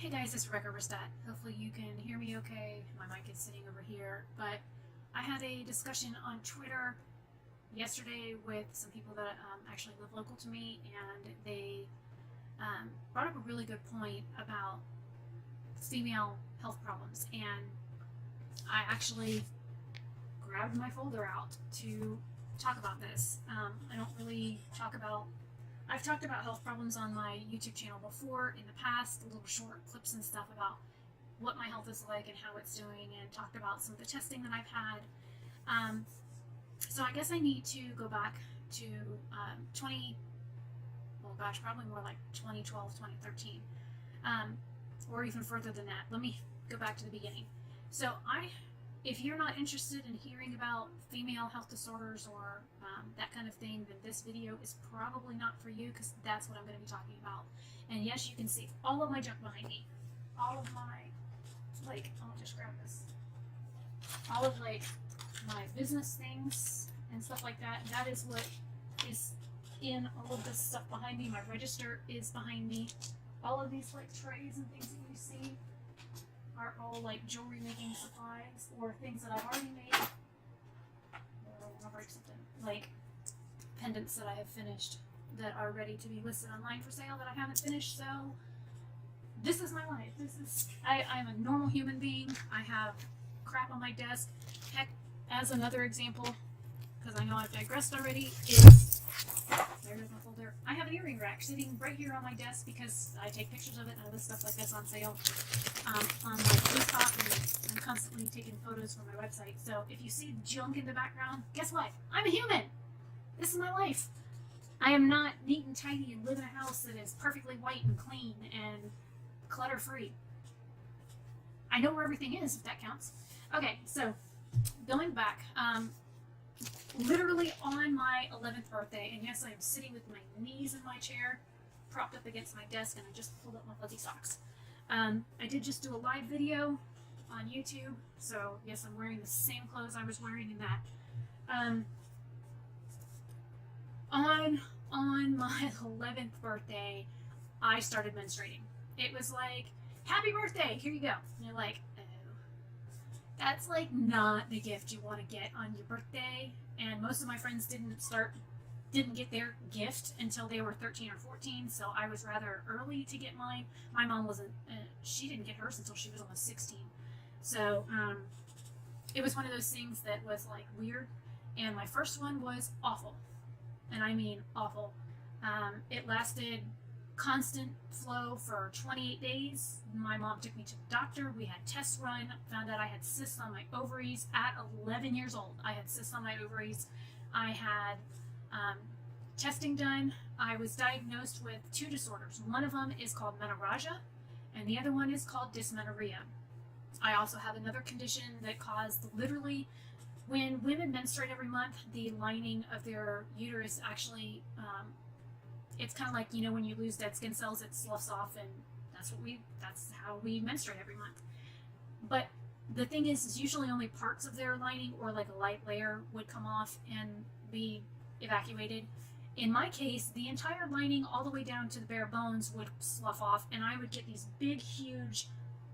Hey guys, it's Oberstadt. Hopefully you can hear me okay. My mic is sitting over here, but I had a discussion on Twitter yesterday with some people that actually live local to me, and they brought up a really good point about female health problems. And I actually grabbed my folder out to talk about this. I don't really talk about I've talked about health problems on my YouTube channel before in the past, little short clips and stuff about what my health is like and how it's doing, and talked about some of the testing that I've had. So I guess I need to go back to 20, well gosh, probably more like 2012, 2013, or even further than that. Let me go back to the beginning. So if you're not interested in hearing about female health disorders or that kind of thing, then this video is probably not for you, because that's what I'm going to be talking about. And yes, you can see all of my junk behind me. All of my, I'll just grab this. All of, my business things and stuff like that. That is what is in all of this stuff behind me. My register is behind me. All of these, trays and things that you see are all jewelry making supplies or things that I've already made. I'll break something. Pendants that I have finished that are ready to be listed online for sale that I haven't finished. So this is my life. I'm a normal human being. I have crap on my desk. Heck, as another example, because I know I've digressed already, is there's my folder. I have an earring rack sitting right here on my desk because I take pictures of it and other stuff like this on sale on my desktop, and I'm constantly taking photos for my website. So if you see junk in the background, guess what? I'm a human. This is my life. I am not neat and tidy and live in a house that is perfectly white and clean and clutter-free. I know where everything is, if that counts. Okay, so going back, literally on my 11th birthday, and yes, I am sitting with my knees in my chair, propped up against my desk, and I just pulled up my fuzzy socks. I did just do a live video on YouTube, so yes, I'm wearing the same clothes I was wearing in that. On my 11th birthday, I started menstruating. It was like, happy birthday, here you go. And you're like, oh, that's not the gift you want to get on your birthday. And most of my friends didn't get their gift until they were 13 or 14, so I was rather early to get mine. My mom she didn't get hers until she was almost 16. So it was one of those things that was weird, and my first one was awful. And I mean awful. It lasted constant flow for 28 days. My mom took me to the doctor. We had tests run, found out I had cysts on my ovaries at 11 years old. I had cysts on my ovaries. I had testing done. I was diagnosed with two disorders. One of them is called menorrhagia, and the other one is called dysmenorrhea. I also have another condition that caused literally, when women menstruate every month, the lining of their uterus actually, it's kind of like, when you lose dead skin cells, it sloughs off, and that's how we menstruate every month. But the thing is usually only parts of their lining, or a light layer, would come off and be evacuated. In my case, the entire lining, all the way down to the bare bones, would slough off, and I would get these big, huge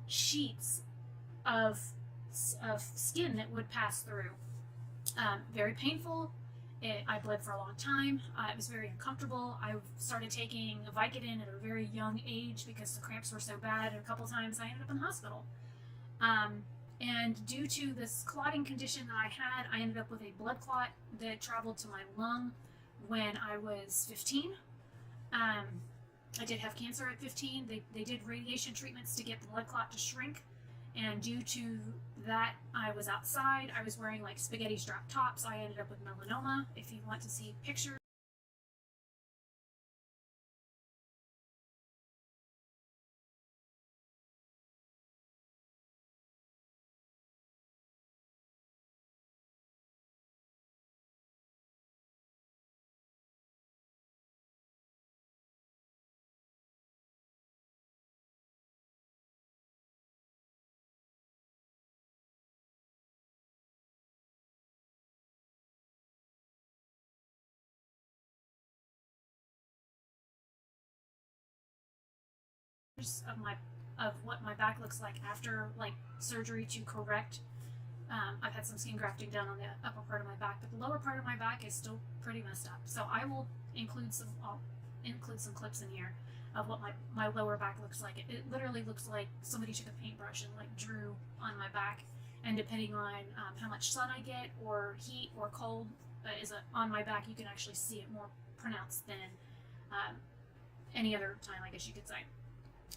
sheets of skin that would pass through. Very painful. I bled for a long time. It was very uncomfortable. I started taking Vicodin at a very young age because the cramps were so bad, and a couple times I ended up in the hospital. And due to this clotting condition that I had, I ended up with a blood clot that traveled to my lung when I was 15. I did have cancer at 15. They did radiation treatments to get the blood clot to shrink. And due to that, I was outside. I was wearing spaghetti strap tops. I ended up with melanoma. If you want to see pictures of my of what my back looks like after like surgery to correct. I've had some skin grafting done on the upper part of my back, but the lower part of my back is still pretty messed up. So I'll include some clips in here of what my lower back looks like. It literally looks like somebody took a paintbrush and like drew on my back, and depending on how much sun I get or heat or cold on my back, you can actually see it more pronounced than any other time, I guess you could say.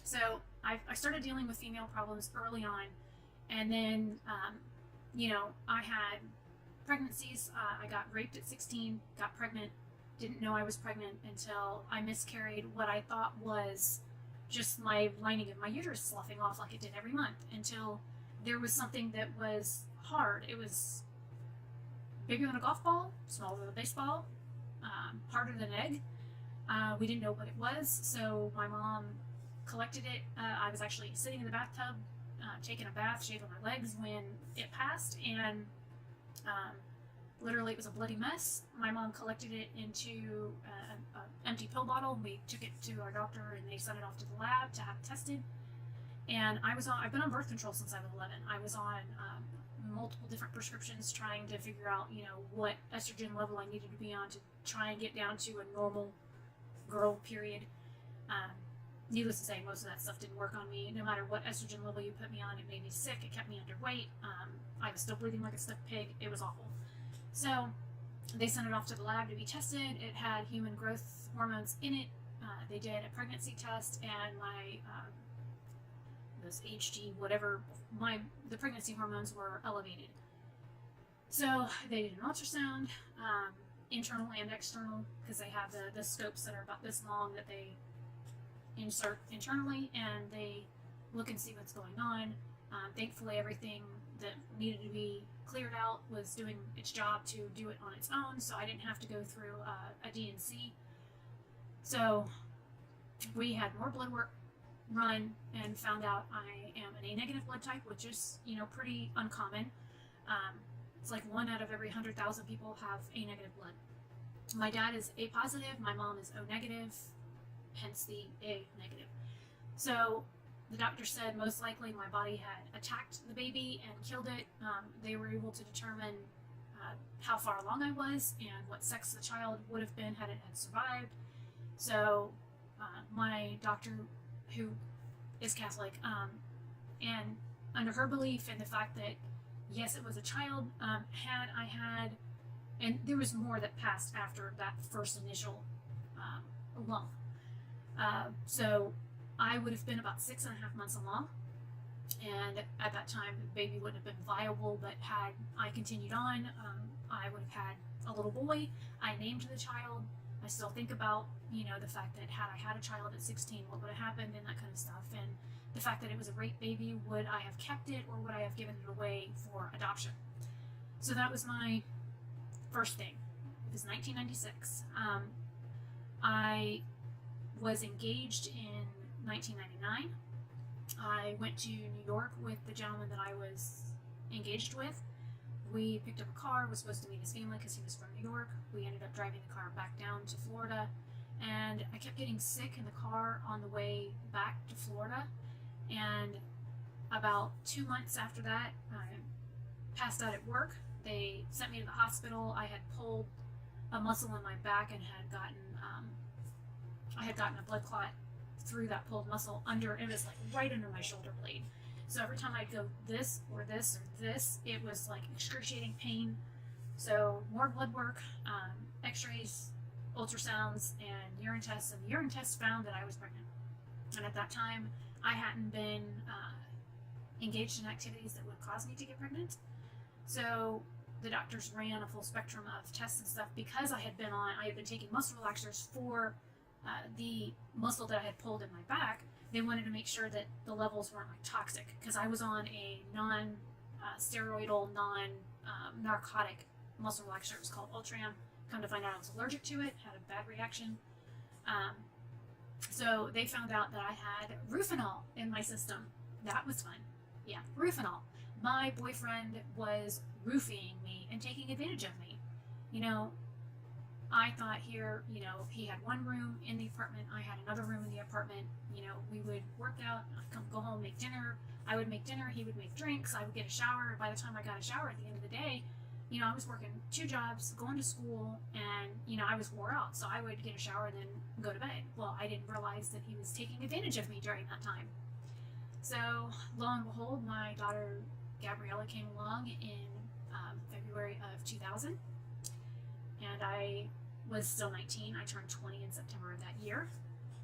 So I started dealing with female problems early on, and then I had pregnancies. I got raped at 16, got pregnant, didn't know I was pregnant until I miscarried what I thought was just my lining of my uterus sloughing off like it did every month, until there was something that was hard. It was bigger than a golf ball, smaller than a baseball, harder than an egg. We didn't know what it was, so my mom collected it. I was actually sitting in the bathtub, taking a bath, shaving my legs when it passed, and literally it was a bloody mess. My mom collected it into an empty pill bottle. We took it to our doctor, and they sent it off to the lab to have it tested. And I've been on birth control since I was 11. I was on multiple different prescriptions trying to figure out, what estrogen level I needed to be on to try and get down to a normal girl period. Needless to say, most of that stuff didn't work on me. No matter what estrogen level you put me on, it made me sick. It kept me underweight. I was still breathing like a stuck pig. It was awful. So they sent it off to the lab to be tested. It had human growth hormones in it. They did a pregnancy test, and my those HG whatever, the pregnancy hormones were elevated. So they did an ultrasound, internal and external, because they have the scopes that are about this long that they insert internally, and they look and see what's going on. Thankfully, everything that needed to be cleared out was doing its job to do it on its own, so I didn't have to go through a DNC. So we had more blood work run and found out I am an A negative blood type, which is pretty uncommon. It's like 1 out of every 100,000 people have A negative blood. My dad is A positive, my mom is O negative, hence the A negative. So the doctor said most likely my body had attacked the baby and killed it. They were able to determine how far along I was and what sex the child would have been had it had survived. So my doctor, who is Catholic, and under her belief in the fact that yes, it was a child, and there was more that passed after that first initial lump. So I would have been about 6.5 months along, and at that time the baby wouldn't have been viable, but had I continued on, I would have had a little boy. I named the child. I still think about, the fact that had I had a child at 16, what would have happened and that kind of stuff, and the fact that it was a rape baby, would I have kept it or would I have given it away for adoption? So that was my first thing. It was 1996. I was engaged in 1999. I went to New York with the gentleman that I was engaged with. We picked up a car, was supposed to meet his family because he was from New York. We ended up driving the car back down to Florida, and I kept getting sick in the car on the way back to Florida. And about 2 months after that, I passed out at work. They sent me to the hospital. I had pulled a muscle in my back and had gotten a blood clot through that pulled muscle under. It was like right under my shoulder blade. So every time I'd go this or this or this, it was like excruciating pain. So more blood work, x-rays, ultrasounds, and urine tests. And the urine tests found that I was pregnant. And at that time, I hadn't been engaged in activities that would cause me to get pregnant. So the doctors ran a full spectrum of tests and stuff because I had been taking muscle relaxers for the muscle that I had pulled in my back. They wanted to make sure that the levels weren't like toxic, because I was on a non-steroidal, non-narcotic muscle relaxer. It was called Ultram. Come to find out I was allergic to it, had a bad reaction. So they found out that I had Rufinol in my system. That was fun. Yeah, Rufinol. My boyfriend was roofing me and taking advantage of me. I thought here, he had one room in the apartment, I had another room in the apartment. We would work out, I'd go home, make dinner. I would make dinner, he would make drinks, I would get a shower. By the time I got a shower at the end of the day, I was working 2 jobs, going to school, and, I was wore out. So I would get a shower and then go to bed. Well, I didn't realize that he was taking advantage of me during that time. So, lo and behold, my daughter Gabriella came along in February of 2000, and I was still 19. I turned 20 in September of that year.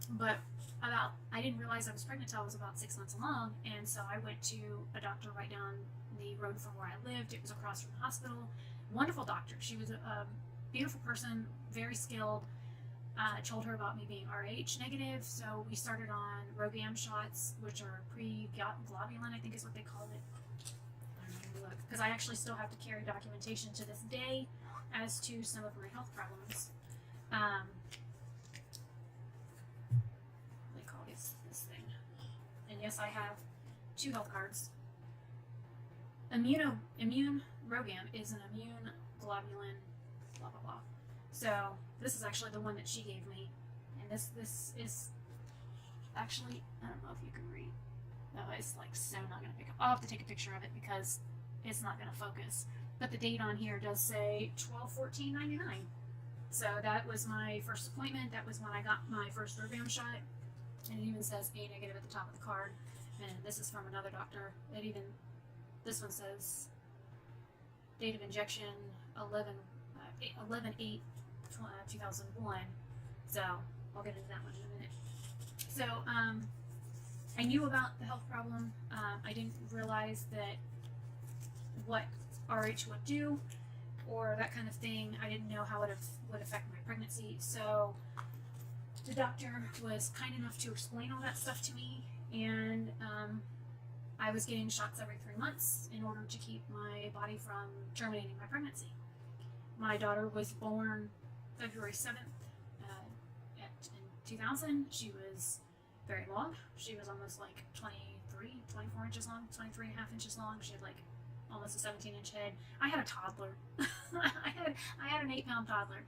But I didn't realize I was pregnant until I was about 6 months along, and so I went to a doctor right down the road from where I lived. It was across from the hospital. Wonderful doctor. She was a beautiful person, very skilled. I told her about me being Rh negative, so we started on Rogam shots, which are pre-globulin, I think is what they call it. Because I actually still have to carry documentation to this day as to some of my health problems. They call this thing. And yes, I have 2 health cards. Immune Rogam is an immune globulin, blah blah blah. So this is actually the one that she gave me, and this is actually, I don't know if you can read. No, it's like so not gonna pick up. I'll have to take a picture of it because it's not gonna focus. But the date on here does say 12/14/99. So that was my first appointment. That was when I got my first Rogam shot, and it even says A negative at the top of the card. And this is from another doctor. This one says date of injection 11/8/2001. So I'll get into that one in a minute. So I knew about the health problem. I didn't realize that what RH would do or that kind of thing. I didn't know how it would affect my pregnancy. So the doctor was kind enough to explain all that stuff to me, and I was getting shots every 3 months in order to keep my body from terminating my pregnancy. My daughter was born February 7th in 2000. She was very long. She was almost like 24 inches long, 23 and a half inches long. She had like almost a 17-inch head. I had a toddler. I had an 8-pound toddler.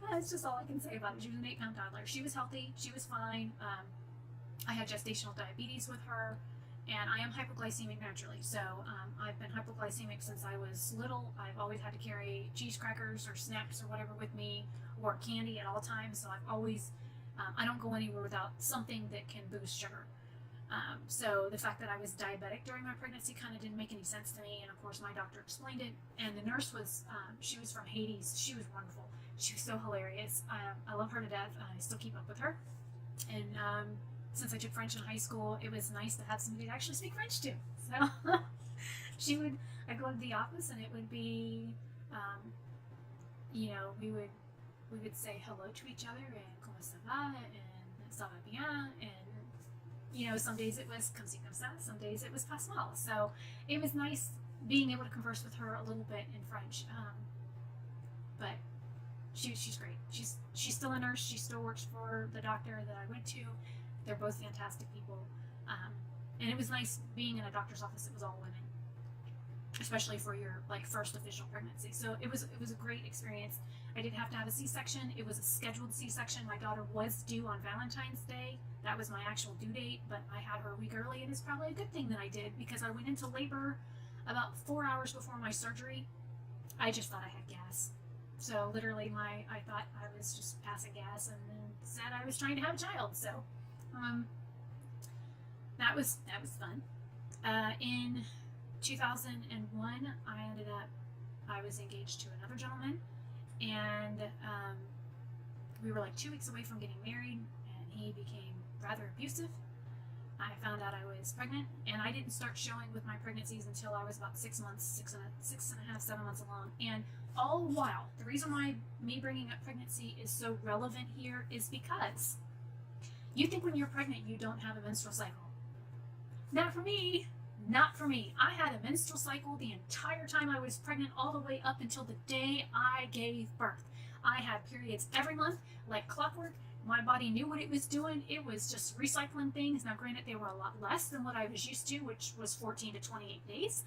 That's just all I can say about it. She was an 8-pound toddler. She was healthy. She was fine. I had gestational diabetes with her. And I am hypoglycemic naturally, so I've been hypoglycemic since I was little. I've always had to carry cheese crackers or snacks or whatever with me, or candy at all times, so I've always, I don't go anywhere without something that can boost sugar. So the fact that I was diabetic during my pregnancy kind of didn't make any sense to me, and of course my doctor explained it, and the nurse was, she was from Hades. She was wonderful. She was so hilarious. I love her to death. I still keep up with her, and since I took French in high school, it was nice to have somebody to actually speak French to. So I'd go to the office, and it would be, we would say hello to each other, and comment ça va, and ça va bien, and, some days it was comme ci comme ça, some days it was pas mal. So it was nice being able to converse with her a little bit in French. But she's great. She's still a nurse. She still works for the doctor that I went to. They're both fantastic people, and it was nice being in a doctor's office. It was all women, especially for your first official pregnancy. So it was a great experience. I did have to have a C-section. It was a scheduled C-section. My daughter was due on Valentine's Day. That was my actual due date, but I had her a week early, and it's probably a good thing that I did because I went into labor about 4 hours before my surgery. I just thought I had gas. So literally, I thought I was just passing gas, and then said I was trying to have a child. So. That was fun. In 2001, I was engaged to another gentleman, and we were like 2 weeks away from getting married, and he became rather abusive. I found out I was pregnant, and I didn't start showing with my pregnancies until I was about 6 months, 7 months along. And all the while, the reason why me bringing up pregnancy is so relevant here is because you think when you're pregnant you don't have a menstrual cycle. Not for me. Not for me. I had a menstrual cycle the entire time I was pregnant, all the way up until the day I gave birth. I had periods every month, like clockwork. My body knew what it was doing. It was just recycling things. Now, granted, they were a lot less than what I was used to, which was 14 to 28 days.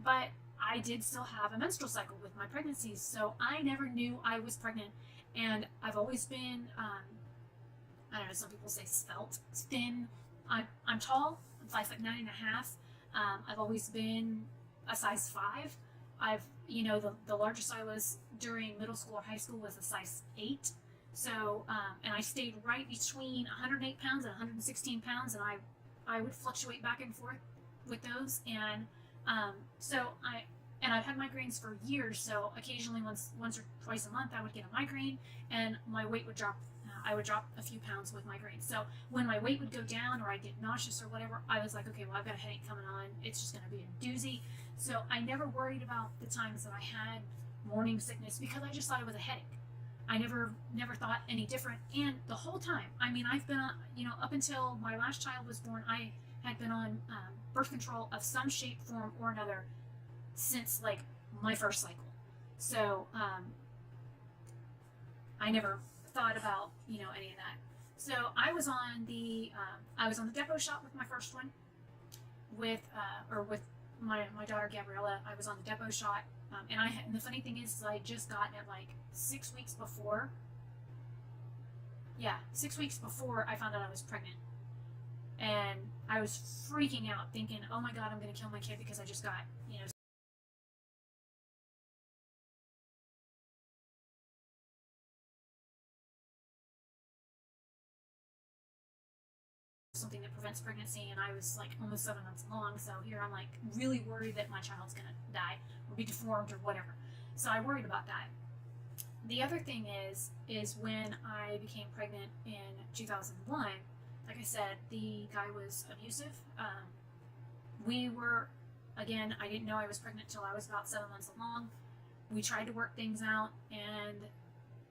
But I did still have a menstrual cycle with my pregnancies, so I never knew I was pregnant. And I've always been, I don't know, some people say svelte, thin. I'm tall. I'm 5'9.5". I've always been a size 5. The largest I was during middle school or high school was a size 8. So, and I stayed right between 108 pounds and 116 pounds, and I would fluctuate back and forth with those. And I've had migraines for years. So occasionally, once or twice a month, I would get a migraine, and my weight would drop. I would drop a few pounds with migraines. So when my weight would go down or I'd get nauseous or whatever, I was like, okay, well, I've got a headache coming on. It's just going to be a doozy. So I never worried about the times that I had morning sickness because I just thought it was a headache. I never thought any different. And the whole time, I mean, I've been on, up until my last child was born, I had been on birth control of some shape, form, or another since like my first cycle. So I never thought about any of that. So I was on the depot shot with my first one, with my daughter Gabriella. I was on the depot shot, and the funny thing is I had just gotten it like 6 weeks before. Yeah, 6 weeks before I found out I was pregnant, and I was freaking out, thinking, "Oh my God, I'm going to kill my kid because I just got something that prevents pregnancy," and I was like almost 7 months along. So here I'm like really worried that my child's gonna die or be deformed or whatever. So I worried about that. The other thing is when I became pregnant in 2001, like I said, the guy was abusive. We were, again, I didn't know I was pregnant until I was about 7 months along. We tried to work things out, and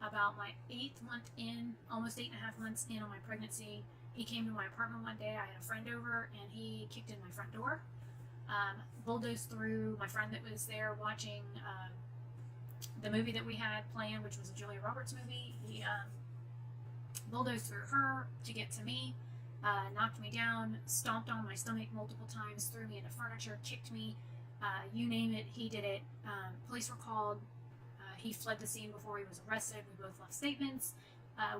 about my 8th month in, almost 8.5 months in on my pregnancy, he came to my apartment one day. I had a friend over, and he kicked in my front door, bulldozed through my friend that was there watching the movie that we had planned, which was a Julia Roberts movie. He bulldozed through her to get to me, knocked me down, stomped on my stomach multiple times, threw me into furniture, kicked me, you name it, he did it. Police were called. He fled the scene before he was arrested. We both left statements.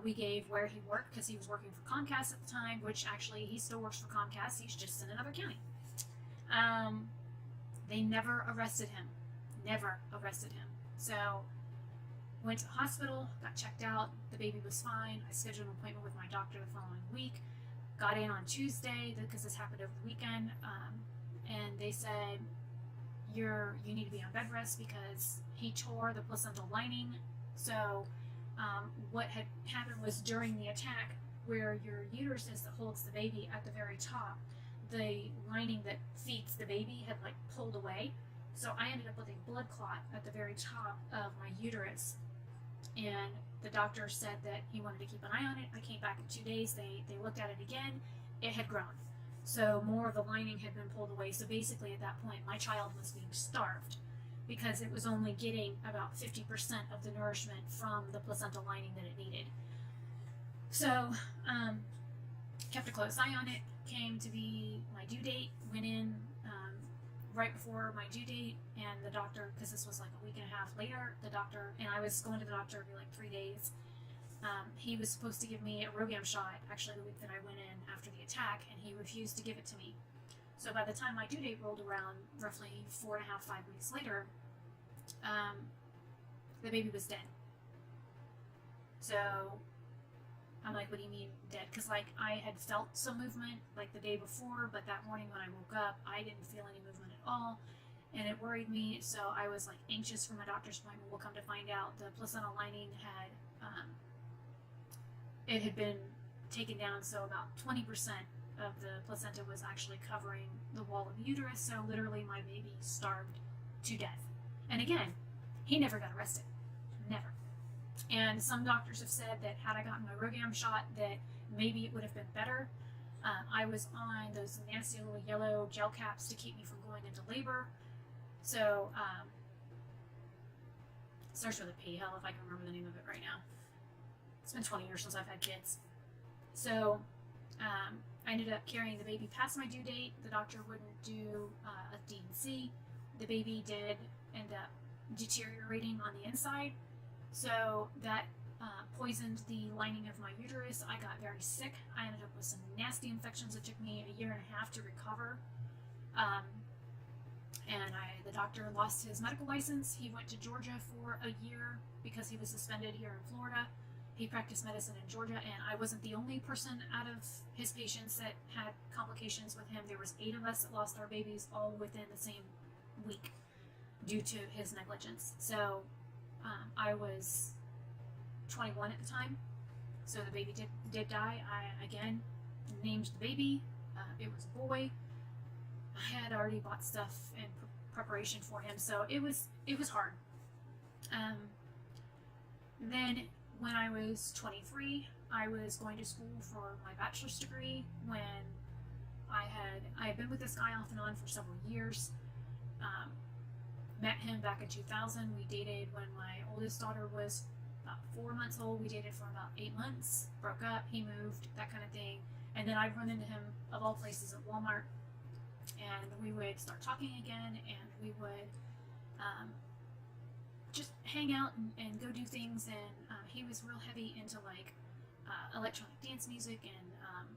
We gave where he worked because he was working for Comcast at the time, which actually he still works for Comcast. He's just in another county. They never arrested him. Never arrested him. So went to the hospital, got checked out. The baby was fine. I scheduled an appointment with my doctor the following week. Got in on Tuesday because this happened over the weekend, and they said you need to be on bed rest because he tore the placental lining. So what had happened was during the attack, where your uterus is that holds the baby at the very top, the lining that feeds the baby had like pulled away. So I ended up with a blood clot at the very top of my uterus, and the doctor said that he wanted to keep an eye on it. I came back in 2 days. They looked at it again. It had grown. So more of the lining had been pulled away. So basically at that point, my child was being starved because it was only getting about 50% of the nourishment from the placental lining that it needed. So kept a close eye on it. Came to be my due date. Went in right before my due date, and the doctor, because this was like a week and a half later, the doctor, and I was going to the doctor every like 3 days. He was supposed to give me a Rogam shot actually the week that I went in after the attack, and he refused to give it to me. So by the time my due date rolled around, roughly 4.5, 5 weeks later, the baby was dead. So I'm like, what do you mean dead? Because like I had felt some movement like the day before, but that morning when I woke up, I didn't feel any movement at all, and it worried me. So I was like anxious for my doctor's appointment. We'll come to find out the placental lining had it had been taken down, so about 20% of the placenta was actually covering the wall of the uterus. So literally my baby starved to death. And again, he never got arrested. Never. And some doctors have said that had I gotten my Rogam shot, that maybe it would have been better. I was on those nasty little yellow gel caps to keep me from going into labor. So, it starts with a P, hell if I can remember the name of it right now. It's been 20 years since I've had kids. So, I ended up carrying the baby past my due date. The doctor wouldn't do a D&C. The baby did end up deteriorating on the inside. So that poisoned the lining of my uterus. I got very sick. I ended up with some nasty infections. It took me a year and a half to recover. And the doctor lost his medical license. He went to Georgia for a year because he was suspended here in Florida. He practiced medicine in Georgia, and I wasn't the only person out of his patients that had complications with him. There was 8 of us that lost our babies all within the same week due to his negligence. So I was 21 at the time, so the baby did die. I again named the baby. It was a boy. I had already bought stuff in preparation for him, so it was hard. Then when I was 23, I was going to school for my bachelor's degree when I had been with this guy off and on for several years. Met him back in 2000. We dated when my oldest daughter was about 4 months old. We dated for about 8 months, broke up, he moved, that kind of thing. And then I'd run into him, of all places, at Walmart, and we would start talking again, and we would just hang out and go do things. And he was real heavy into like electronic dance music and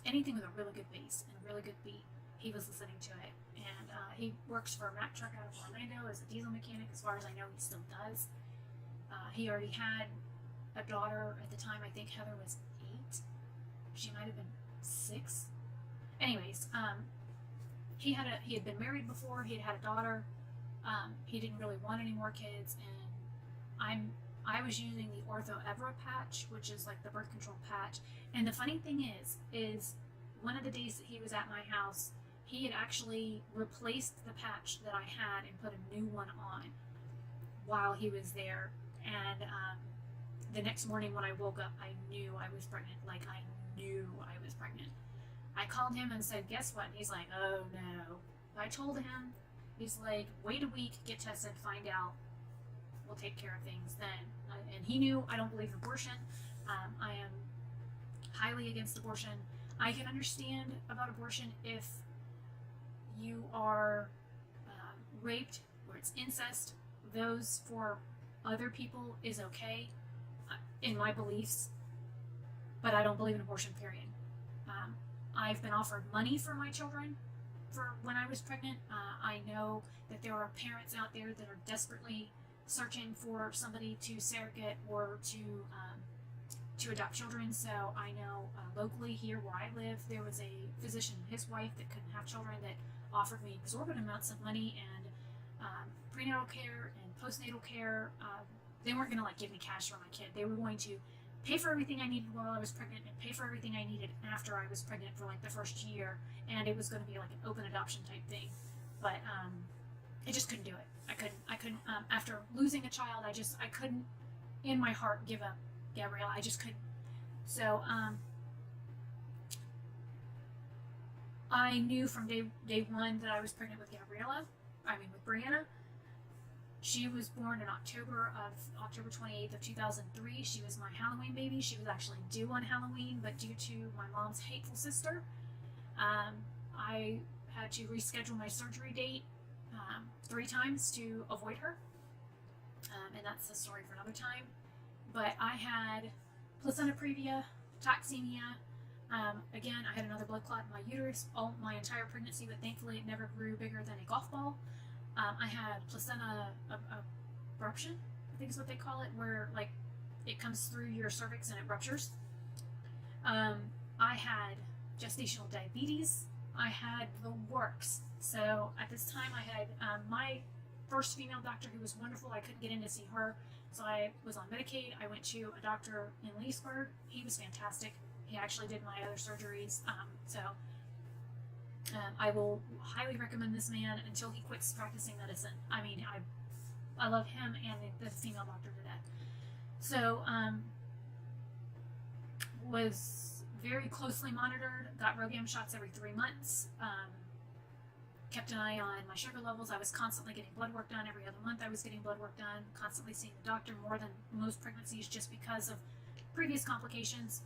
anything with a really good bass and a really good beat. He was listening to it, and he works for a Mack truck out of Orlando as a diesel mechanic. As far as I know, he still does. He already had a daughter at the time. I think Heather was 8. She might have been 6. Anyways, he had been married before. He had a daughter. He didn't really want any more kids, and I was using the Ortho Evra patch, which is like the birth control patch. And the funny thing is one of the days that he was at my house, he had actually replaced the patch that I had and put a new one on while he was there. And the next morning when I woke up, I knew I was pregnant. Like, I knew I was pregnant. I called him and said, guess what? And he's like, oh no. I told him, he's like, wait a week, get tested, find out. We'll take care of things then. And he knew I don't believe in abortion. I am highly against abortion. I can understand about abortion if you are raped or it's incest. Those for other people is okay in my beliefs, but I don't believe in abortion, period. I've been offered money for my children for when I was pregnant. I know that there are parents out there that are desperately searching for somebody to surrogate or to adopt children. So I know locally here where I live, there was a physician and his wife that couldn't have children that offered me exorbitant amounts of money and prenatal care and postnatal care. They weren't going to like give me cash for my kid. They were going to pay for everything I needed while I was pregnant and pay for everything I needed after I was pregnant for like the first year. And it was going to be like an open adoption type thing. But I just couldn't do it. I couldn't, after losing a child, I couldn't in my heart give up Gabriella. I just couldn't. So, I knew from day one that I was pregnant with with Brianna. She was born in October 28th of 2003. She was my Halloween baby. She was actually due on Halloween, but due to my mom's hateful sister, I had to reschedule my surgery date 3 times to avoid her. And that's a story for another time. But I had placenta previa, toxemia. Again, I had another blood clot in my uterus all my entire pregnancy, but thankfully it never grew bigger than a golf ball. I had placenta abruption, I think is what they call it, where like it comes through your cervix and it ruptures. I had gestational diabetes. I had the works. So at this time I had my first female doctor who was wonderful. I couldn't get in to see her, so I was on Medicaid. I went to a doctor in Leesburg. He was fantastic. He actually did my other surgeries. I will highly recommend this man until he quits practicing medicine. I mean, I love him and the female doctor to death. So, was very closely monitored, got RhoGAM shots every 3 months, kept an eye on my sugar levels. I was constantly getting blood work done. Every other month I was getting blood work done, constantly seeing the doctor more than most pregnancies just because of previous complications.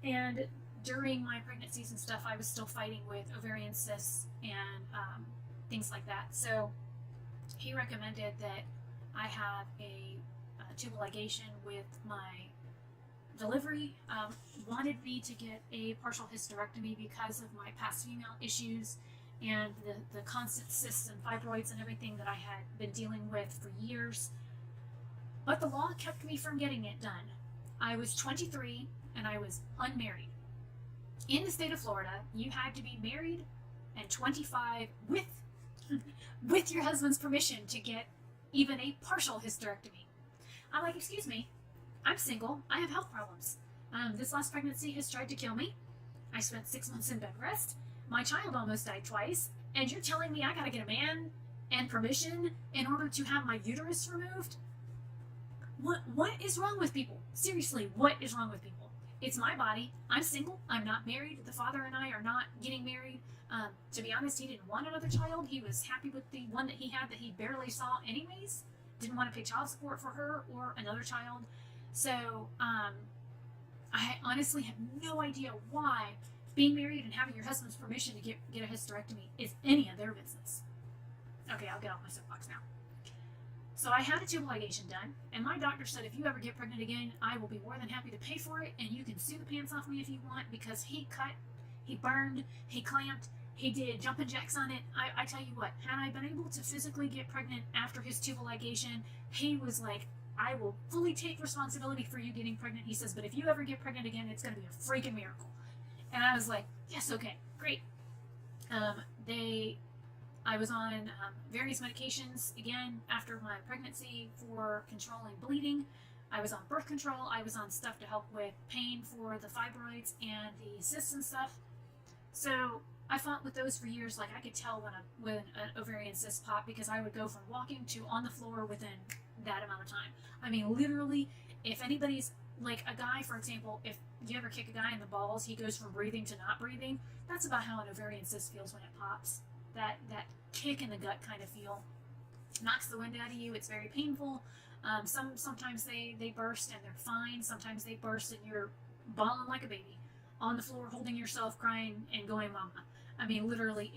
And during my pregnancies and stuff, I was still fighting with ovarian cysts and things like that. So he recommended that I have a tubal ligation with my delivery, wanted me to get a partial hysterectomy because of my past female issues and the constant cysts and fibroids and everything that I had been dealing with for years. But the law kept me from getting it done. I was 23 and I was unmarried. In the state of Florida, you had to be married and 25 with your husband's permission to get even a partial hysterectomy. I'm like, excuse me, I'm single. I have health problems. This last pregnancy has tried to kill me. I spent 6 months in bed rest. My child almost died twice. And you're telling me I gotta get a man and permission in order to have my uterus removed? What is wrong with people? Seriously, what is wrong with people? It's my body. I'm single. I'm not married. The father and I are not getting married. To be honest, he didn't want another child. He was happy with the one that he had that he barely saw anyways. Didn't want to pay child support for her or another child. So, I honestly have no idea why being married and having your husband's permission to get a hysterectomy is any of their business. Okay, I'll get off my soapbox now. So I had a tubal ligation done, and my doctor said if you ever get pregnant again, I will be more than happy to pay for it, and you can sue the pants off me if you want, because he cut, he burned, he clamped, he did jumping jacks on it. I tell you what, had I been able to physically get pregnant after his tubal ligation, he was like, I will fully take responsibility for you getting pregnant. He says, but if you ever get pregnant again, it's going to be a freaking miracle. And I was like, yes, okay, great. I was on various medications again after my pregnancy for controlling bleeding. I was on birth control. I was on stuff to help with pain for the fibroids and the cysts and stuff. So I fought with those for years. Like I could tell when an ovarian cyst popped because I would go from walking to on the floor within that amount of time. I mean, literally, if anybody's like a guy, for example, if you ever kick a guy in the balls, he goes from breathing to not breathing. That's about how an ovarian cyst feels when it pops. That kick in the gut kind of feel. Knocks the wind out of you. It's very painful. Sometimes they burst and they're fine. Sometimes they burst and you're bawling like a baby on the floor, holding yourself, crying and going mama. I mean, literally,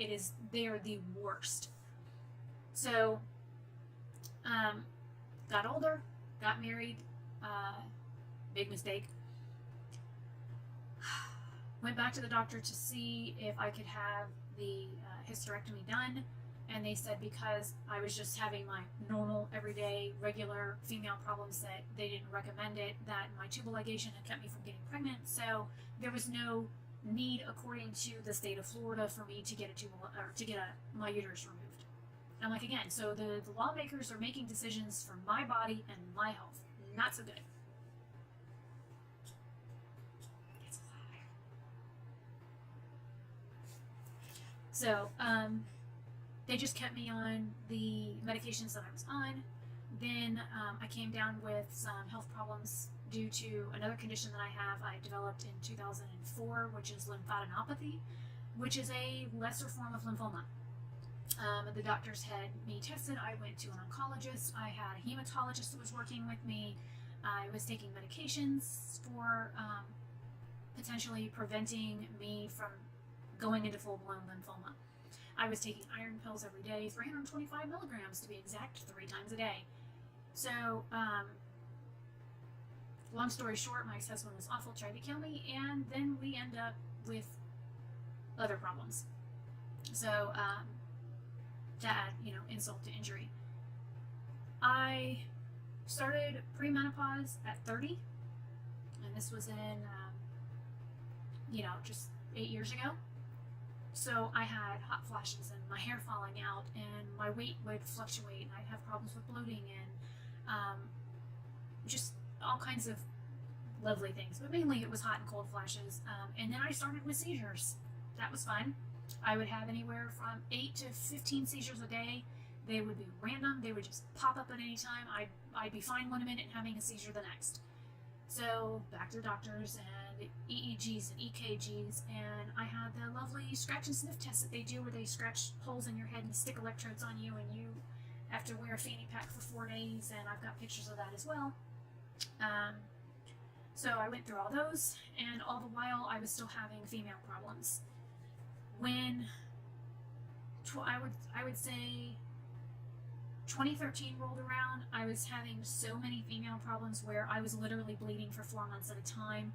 they are the worst. So, got older, got married, big mistake. Went back to the doctor to see if I could have the hysterectomy done, and they said because I was just having my normal, everyday, regular female problems that they didn't recommend it, that my tubal ligation had kept me from getting pregnant, so there was no need, according to the state of Florida, for me to get my uterus removed. I'm like, again, so the lawmakers are making decisions for my body and my health. Not so good. So, they just kept me on the medications that I was on. Then I came down with some health problems due to another condition that I developed in 2004, which is lymphadenopathy, which is a lesser form of lymphoma. The doctors had me tested. I went to an oncologist. I had a hematologist that was working with me. I was taking medications for potentially preventing me from going into full-blown lymphoma. I was taking iron pills every day, 325 milligrams to be exact, 3 times a day. So, long story short, my ex-husband was awful, tried to kill me, and then we end up with other problems. So, to add, insult to injury. I started premenopause at 30, and this was in, just 8 years ago. So I had hot flashes and my hair falling out and my weight would fluctuate and I'd have problems with bloating and just all kinds of lovely things. But mainly it was hot and cold flashes. And then I started with seizures. That was fun. I would have anywhere from 8 to 15 seizures a day. They would be random. They would just pop up at any time. I'd be fine 1 minute and having a seizure the next. So back to the doctors and EEGs and EKGs, and I had the lovely scratch and sniff test that they do where they scratch holes in your head and stick electrodes on you and you have to wear a fanny pack for 4 days, and I've got pictures of that as well. So I went through all those, and all the while I was still having female problems. When I would say 2013 rolled around, I was having so many female problems where I was literally bleeding for 4 months at a time.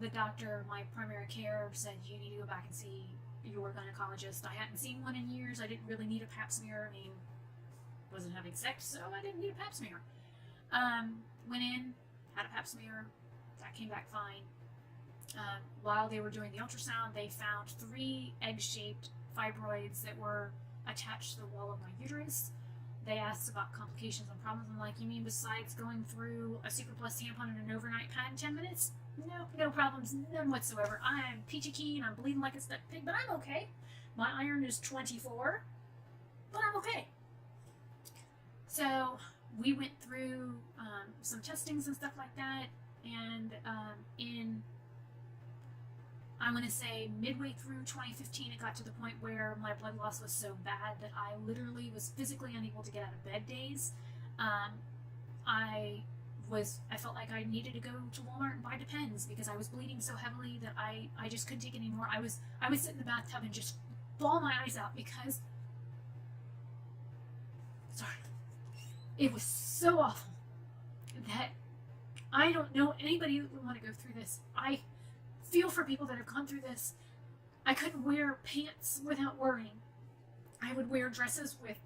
The doctor, my primary care, said, you need to go back and see your gynecologist. I hadn't seen one in years. I didn't really need a pap smear. I mean, wasn't having sex, so I didn't need a pap smear. Went in, had a pap smear, that came back fine. While they were doing the ultrasound, they found 3 egg-shaped fibroids that were attached to the wall of my uterus. They asked about complications and problems. I'm like, you mean besides going through a Super Plus tampon and an overnight pad in 10 minutes? No, no problems, none whatsoever. I'm peachy keen, I'm bleeding like a stuck pig, but I'm okay. My iron is 24, but I'm okay. So we went through some testings and stuff like that, and I'm going to say midway through 2015, it got to the point where my blood loss was so bad that I literally was physically unable to get out of bed days. I felt like I needed to go to Walmart and buy Depends because I was bleeding so heavily that I just couldn't take it anymore. I would sit in the bathtub and just bawl my eyes out because, sorry, it was so awful that I don't know anybody who would want to go through this. I feel for people that have gone through this. I couldn't wear pants without worrying. I would wear dresses with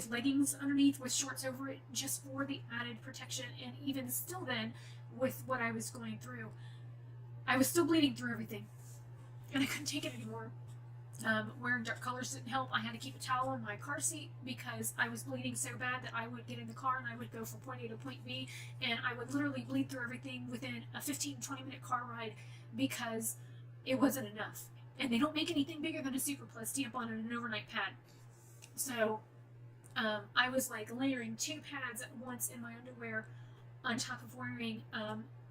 leggings underneath, with shorts over it, just for the added protection. And even still then, with what I was going through, I was still bleeding through everything. And I couldn't take it anymore. Wearing dark colors didn't help. I had to keep a towel in my car seat because I was bleeding so bad that I would get in the car and I would go from point A to point B, and I would literally bleed through everything within a 15-20 minute car ride because it wasn't enough. And they don't make anything bigger than a Super Plus tampon and an overnight pad. So I was like layering 2 pads at once in my underwear on top of wearing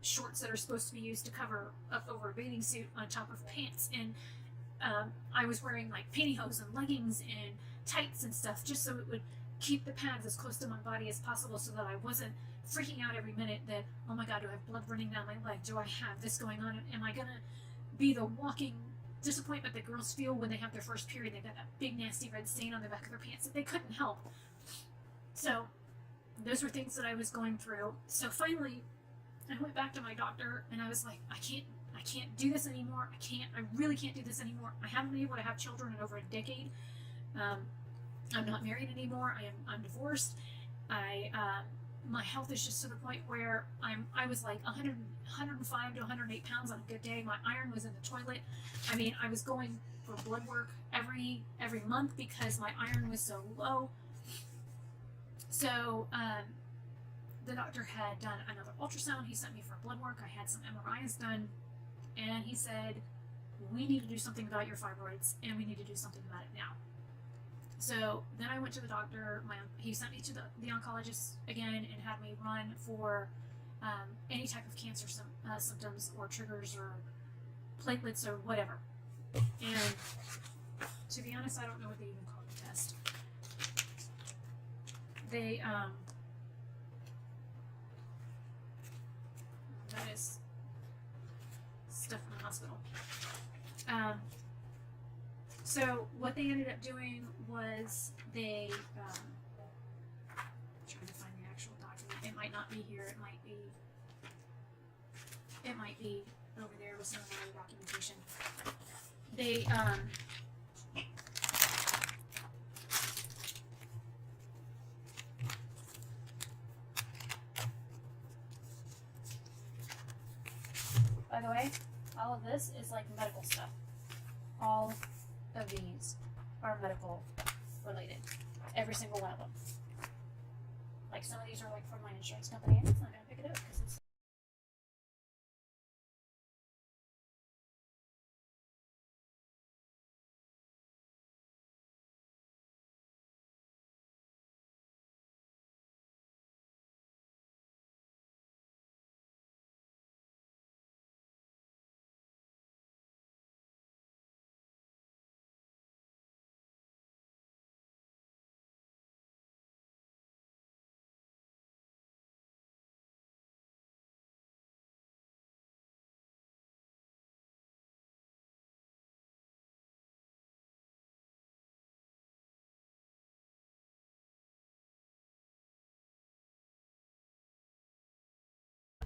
shorts that are supposed to be used to cover up over a bathing suit on top of pants. And I was wearing like pantyhose and leggings and tights and stuff just so it would keep the pads as close to my body as possible so that I wasn't freaking out every minute that, oh my God, do I have blood running down my leg? Do I have this going on? Am I going to be the walking disappointment that girls feel when they have their first period? They've got that big nasty red stain on the back of their pants that they couldn't help. So those were things that I was going through. So finally, I went back to my doctor and I was like, I can't do this anymore. I really can't do this anymore. I haven't been able to have children in over a decade. I'm not married anymore. I'm divorced. My health is just to the point where I was like 105 to 108 pounds on a good day. My iron was in the toilet. I mean, I was going for blood work every month because my iron was so low. So the doctor had done another ultrasound. He sent me for blood work. I had some MRIs done. And he said, we need to do something about your fibroids, and we need to do something about it now. So then I went to the doctor. He sent me to the oncologist again and had me run for any type of cancer symptoms or triggers or platelets or whatever. And to be honest, I don't know what they even call the test. That is stuff in the hospital. So what they ended up doing was they trying to find the actual document. It might not be here. It might be over there with some other documentation. They by the way, all of this is like medical stuff. All of these are medical related. Every single one of them. Like some of these are like from my insurance company, and it's not going to pick it up because it's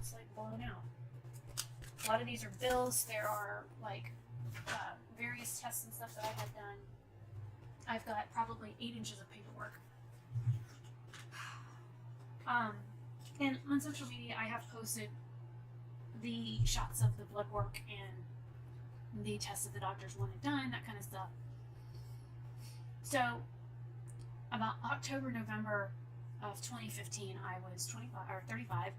it's like blown out. A lot of these are bills. There are like various tests and stuff that I have done. I've got probably 8 inches of paperwork. And on social media, I have posted the shots of the blood work and the tests that the doctors wanted done, that kind of stuff. So, about October, November of 2015, I was 25 or 35.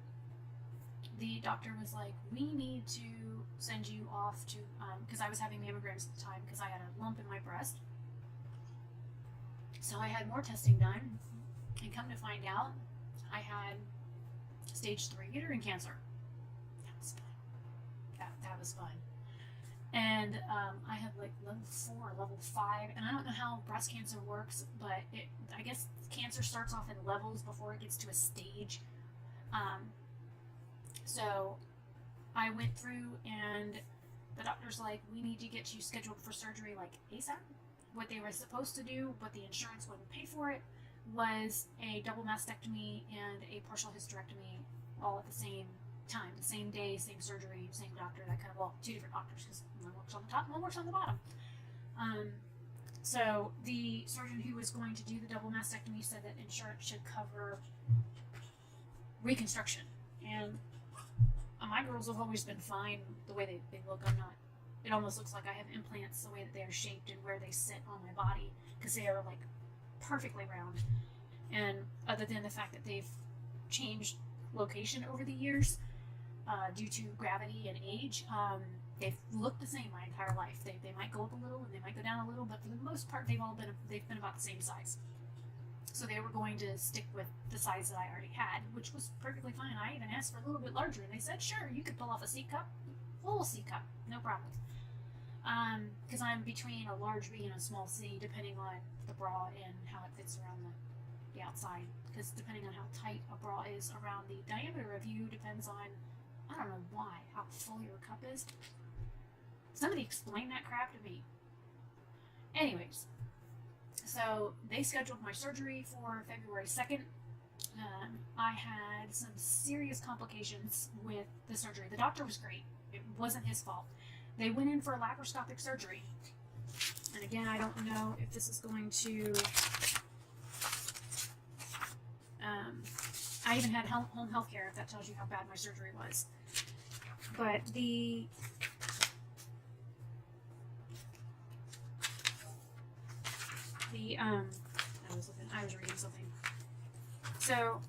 The doctor was like, we need to send you off to, because I was having mammograms at the time because I had a lump in my breast. So I had more testing done, and come to find out, I had stage 3 uterine cancer. That was fun. That was fun. And I had like level 4, level 5, and I don't know how breast cancer works, but I guess cancer starts off in levels before it gets to a stage. So I went through, and the doctor's like, we need to get you scheduled for surgery like ASAP. What they were supposed to do, but the insurance wouldn't pay for it, was a double mastectomy and a partial hysterectomy all at the same time, the same day, same surgery, same doctor, that kind of, well, 2 different doctors, because one works on the top and one works on the bottom. So the surgeon who was going to do the double mastectomy said that insurance should cover reconstruction. And my girls have always been fine the way they look. It almost looks like I have implants the way that they are shaped and where they sit on my body, because they are like perfectly round. And other than the fact that they've changed location over the years due to gravity and age, they've looked the same my entire life. They might go up a little and they might go down a little, but for the most part they've been about the same size. So they were going to stick with the size that I already had, which was perfectly fine. I even asked for a little bit larger, and they said, sure, you could pull off a C cup, full C cup, no problem. Because I'm between a large B and a small C, depending on the bra and how it fits around the outside. Because depending on how tight a bra is around the diameter of you depends on, I don't know why, how full your cup is. Somebody explain that crap to me. Anyways, so they scheduled my surgery for February 2nd. I had some serious complications with the surgery. The doctor was great. It wasn't his fault. They went in for a laparoscopic surgery. And again, I don't know if this is going to... I even had home health care, if that tells you how bad my surgery was. But I was reading something. So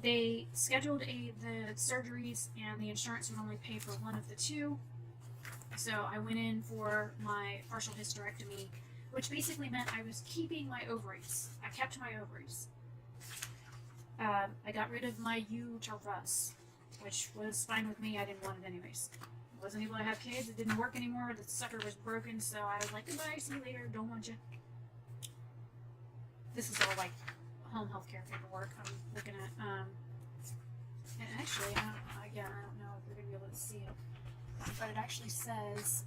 they scheduled the surgeries, and the insurance would only pay for one of the 2. So I went in for my partial hysterectomy, which basically meant I was keeping my ovaries. I kept my ovaries. I got rid of my uterus, which was fine with me. I didn't want it anyways. I wasn't able to have kids. It didn't work anymore. The sucker was broken, so I was like, goodbye, see you later, don't want you. This is all like home health care paperwork I'm looking at. And actually, I don't know if you're going to be able to see it, but it actually says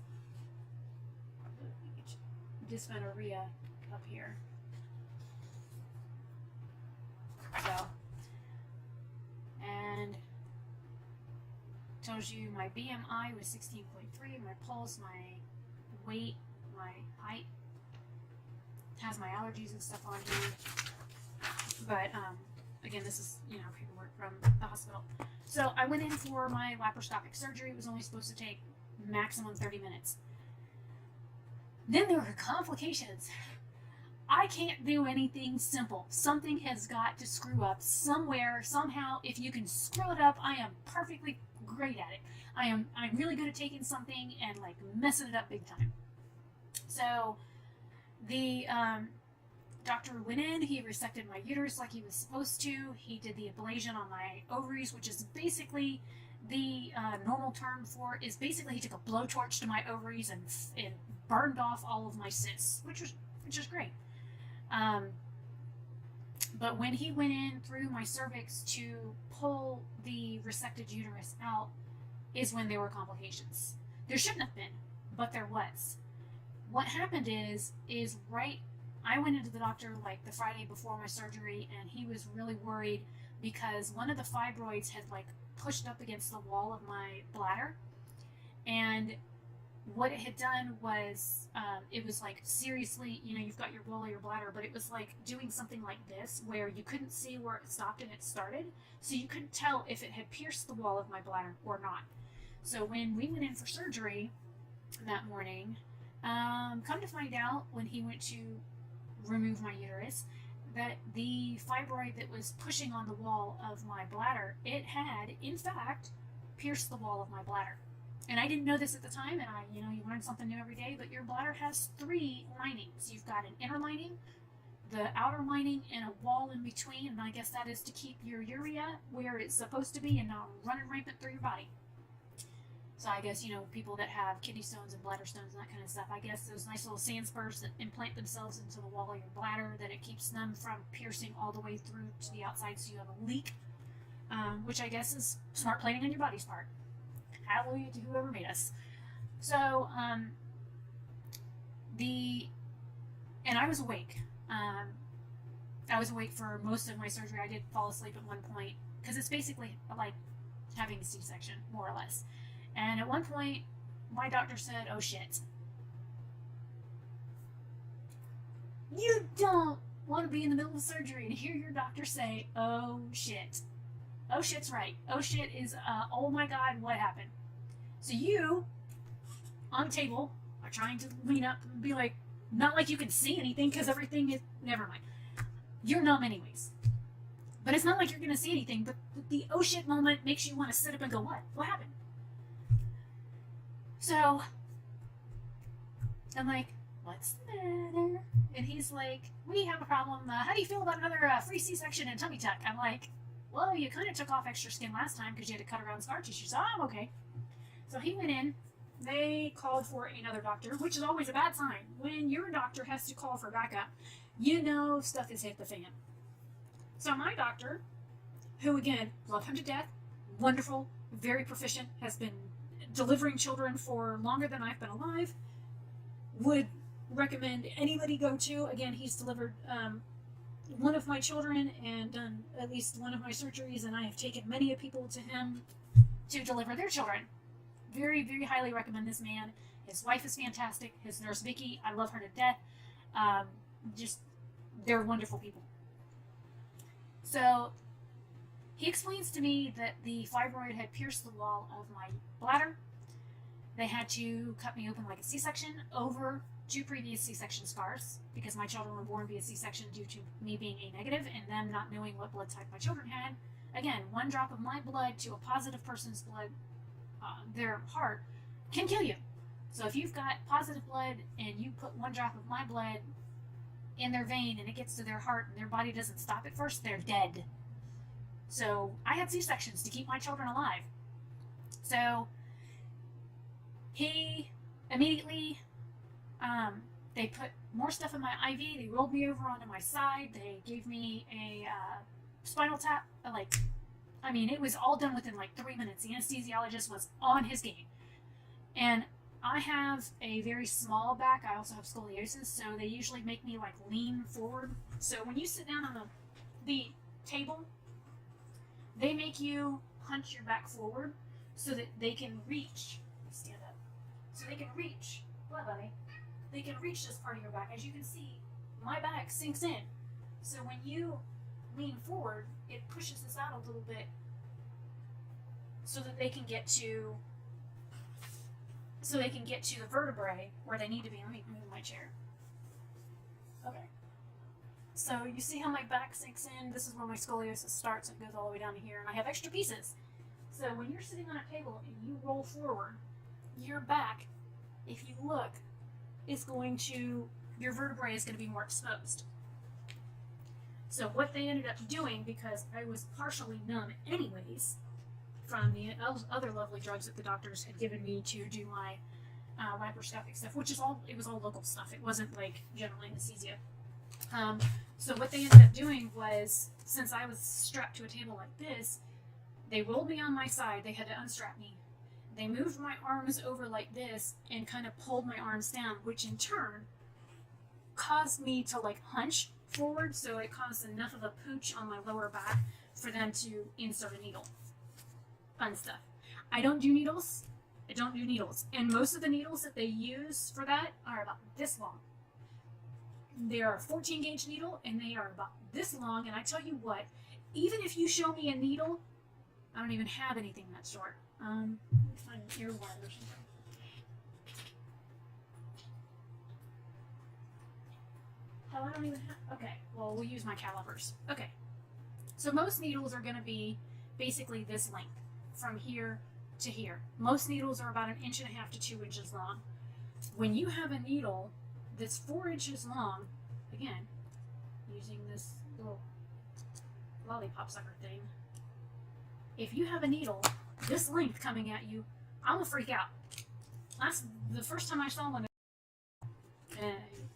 dysmenorrhea up here. So, and tells you my BMI was 16.3, my pulse, my weight, my height. It has my allergies and stuff on here. But again, this is paperwork from the hospital. So I went in for my laparoscopic surgery. It was only supposed to take maximum 30 minutes. Then there were complications. I can't do anything simple. Something has got to screw up somewhere, somehow. If you can screw it up, I am perfectly great at it. I'm really good at taking something and like messing it up big time. So the doctor went in, he resected my uterus like he was supposed to. He did the ablation on my ovaries, which is basically the normal term for it is basically he took a blowtorch to my ovaries and burned off all of my cysts, which is great. But when he went in through my cervix to pull the resected uterus out is when there were complications. There shouldn't have been, but there was. What happened is I went into the doctor like the Friday before my surgery, and he was really worried because one of the fibroids had like pushed up against the wall of my bladder. And what it had done was, it was like, seriously, you know, you've got your wall of your bladder, but it was like doing something like this, where you couldn't see where it stopped and it started. So you couldn't tell if it had pierced the wall of my bladder or not. So when we went in for surgery that morning, come to find out, when he went to remove my uterus, that the fibroid that was pushing on the wall of my bladder, it had, in fact, pierced the wall of my bladder. And I didn't know this at the time, and you learn something new every day, but your bladder has 3 linings. You've got an inner lining, the outer lining, and a wall in between, and I guess that is to keep your urea where it's supposed to be and not running rampant through your body. So I guess, people that have kidney stones and bladder stones and that kind of stuff, I guess those nice little sand spurs that implant themselves into the wall of your bladder, that it keeps them from piercing all the way through to the outside so you have a leak, which I guess is smart planning on your body's part. Hallelujah to whoever made us. So, and I was awake. I was awake for most of my surgery. I did fall asleep at one point, because it's basically like having a C-section, more or less. And at one point, my doctor said, "Oh shit. You don't want to be in the middle of surgery and hear your doctor say, oh shit. Oh shit's right. Oh shit is, oh my god, what happened?" So you, on the table, are trying to lean up and be like, not like you can see anything, because everything is, never mind. You're numb anyways. But it's not like you're going to see anything, but the oh shit moment makes you want to sit up and go, what? What happened? So, I'm like, what's the matter? And he's like, we have a problem. How do you feel about another free C-section and tummy tuck? I'm like, well, you kind of took off extra skin last time because you had to cut around scar tissue, so I'm okay. So he went in. They called for another doctor, which is always a bad sign. When your doctor has to call for backup, you know stuff has hit the fan. So my doctor, who again, love him to death, wonderful, very proficient, has been delivering children for longer than I've been alive, would recommend anybody go to. Again, he's delivered one of my children and done at least one of my surgeries, and I have taken many of people to him to deliver their children. Very, very highly recommend this man. His wife is fantastic. His nurse, Vicky, I love her to death. They're wonderful people. So, he explains to me that the fibroid had pierced the wall of my bladder. They had to cut me open like a C-section over 2 previous C-section scars, because my children were born via C-section due to me being A negative and them not knowing what blood type my children had. Again, 1 drop of my blood to a positive person's blood, their heart, can kill you. So if you've got positive blood and you put 1 drop of my blood in their vein and it gets to their heart and their body doesn't stop it first, they're dead. So I had C-sections to keep my children alive. So he immediately, they put more stuff in my IV. They rolled me over onto my side. They gave me a spinal tap. It was all done within like 3 minutes. The anesthesiologist was on his game. And I have a very small back. I also have scoliosis, so they usually make me like lean forward. So when you sit down on the table, they make you hunch your back forward so that they can reach. Stand up. So they can reach. What, buddy? They can reach this part of your back. As you can see, my back sinks in. So when you lean forward, it pushes this out a little bit so that they can get to the vertebrae where they need to be. Let me move my chair. Okay. So you see how my back sinks in? This is where my scoliosis starts and goes all the way down to here, and I have extra pieces. So when you're sitting on a table and you roll forward, your back, if you look, your vertebrae is going to be more exposed. So what they ended up doing, because I was partially numb anyways from the other lovely drugs that the doctors had given me to do my laparoscopic stuff, which it was all local stuff. It wasn't like general anesthesia. So what they ended up doing was, since I was strapped to a table like this, they rolled me on my side. They had to unstrap me. They moved my arms over like this and kind of pulled my arms down, which in turn caused me to like hunch forward, so it caused enough of a pooch on my lower back for them to insert a needle. Fun stuff. I don't do needles. I don't do needles. And most of the needles that they use for that are about this long. They are a 14 gauge needle and they are about this long. And I tell you what, even if you show me a needle, I don't even have anything that short. Let me find an ear wire or something. Hell, I don't even have. Okay, well, we'll use my calipers. Okay. So most needles are going to be basically this length from here to here. Most needles are about 1.5 inches to 2 inches long. When you have a needle that's 4 inches long, again, using this little lollipop sucker thing, if you have a needle this length coming at you, I'm gonna freak out. The first time I saw one,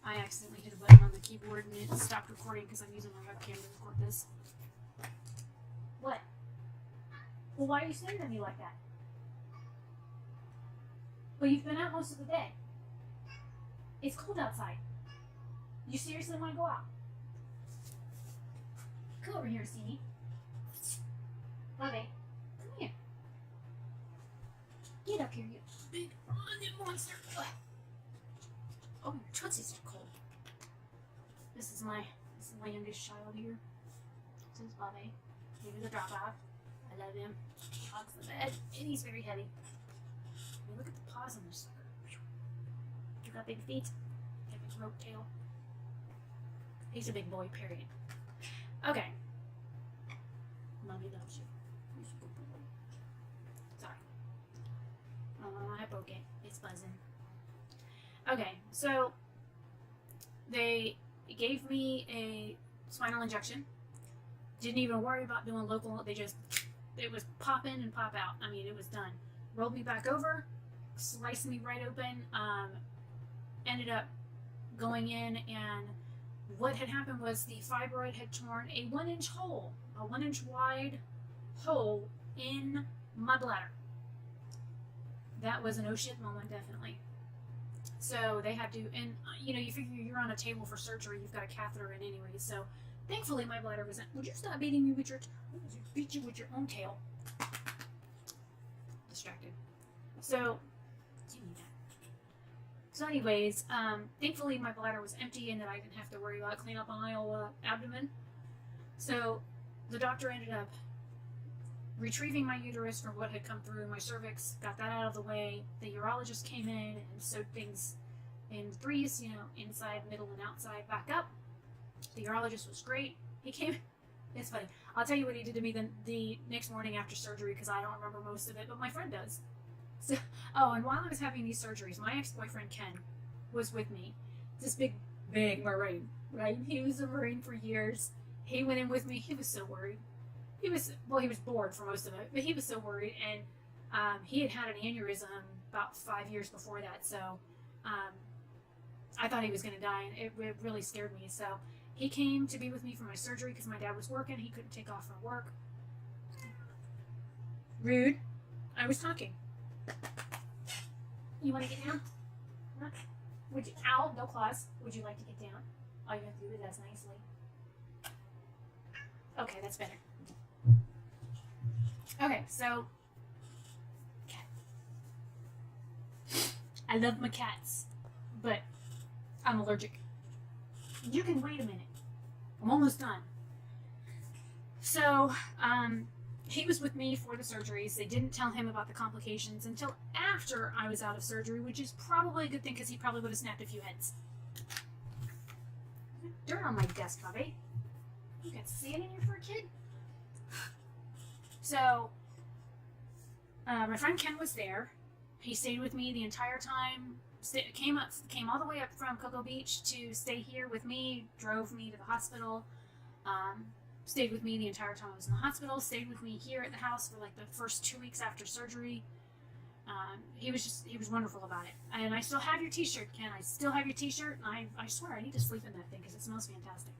I accidentally hit a button on the keyboard and it stopped recording because I'm using my webcam to record this. What? Well, why are you staring at me like that? Well, you've been out most of the day. It's cold outside. You seriously want to go out? Come over here, see me. Bobby, come here. Get up here, you big onion monster. Ugh. Oh, your tootsies are cold. This is my youngest child here. This is Bobby. Maybe the drop off. I love him. He hogs the bed, and he's very heavy. I mean, look at the paws on this sucker. You got big feet. You got big rope tail. He's a big boy, period. Okay. Mommy loves you. He's a good boy. Sorry. Oh, I broke it. It's buzzing. Okay, so they gave me a spinal injection. Didn't even worry about doing local. It was pop in and pop out. I mean, it was done. Rolled me back over, sliced me right open, ended up going in, and what had happened was the fibroid had torn a 1-inch hole, a 1-inch wide hole in my bladder. That was an oh shit moment, definitely. So they had to, and you figure you're on a table for surgery, you've got a catheter in anyway, so thankfully my bladder was in. Would you stop beating me with your, beat you with your own tail? Distracted. So, anyways, thankfully my bladder was empty and that I didn't have to worry about clean up my old abdomen. So the doctor ended up retrieving my uterus from what had come through my cervix, got that out of the way. The urologist came in and sewed things in threes, inside, middle, and outside back up. The urologist was great. He came, it's funny, I'll tell you what he did to me the next morning after surgery because I don't remember most of it, but my friend does. So, and while I was having these surgeries, my ex-boyfriend Ken was with me. This big Marine, right? He was a Marine for years. He went in with me. He was so worried. He was bored for most of it, but he was so worried, and he had an aneurysm about 5 years before that, so I thought he was going to die, and it really scared me. So he came to be with me for my surgery because my dad was working. He couldn't take off from work. Rude. I was talking. You want to get down? Huh? Would you? Ow, no claws. Would you like to get down? All you have to do is ask nicely. Okay, that's better. Okay, so cat. I love my cats, but I'm allergic. You can wait a minute. I'm almost done. So, he was with me for the surgeries. They didn't tell him about the complications until after I was out of surgery, which is probably a good thing because he probably would have snapped a few heads. Dirt on my desk, Bobby. You got sand in here for a kid? So, my friend Ken was there. He stayed with me the entire time. Came all the way up from Cocoa Beach to stay here with me. Drove me to the hospital. Stayed with me the entire time I was in the hospital. Stayed with me here at the house for like the first 2 weeks after surgery. He was wonderful about it. And I still have your t-shirt, Ken. I still have your t-shirt. And I swear I need to sleep in that thing because it smells fantastic.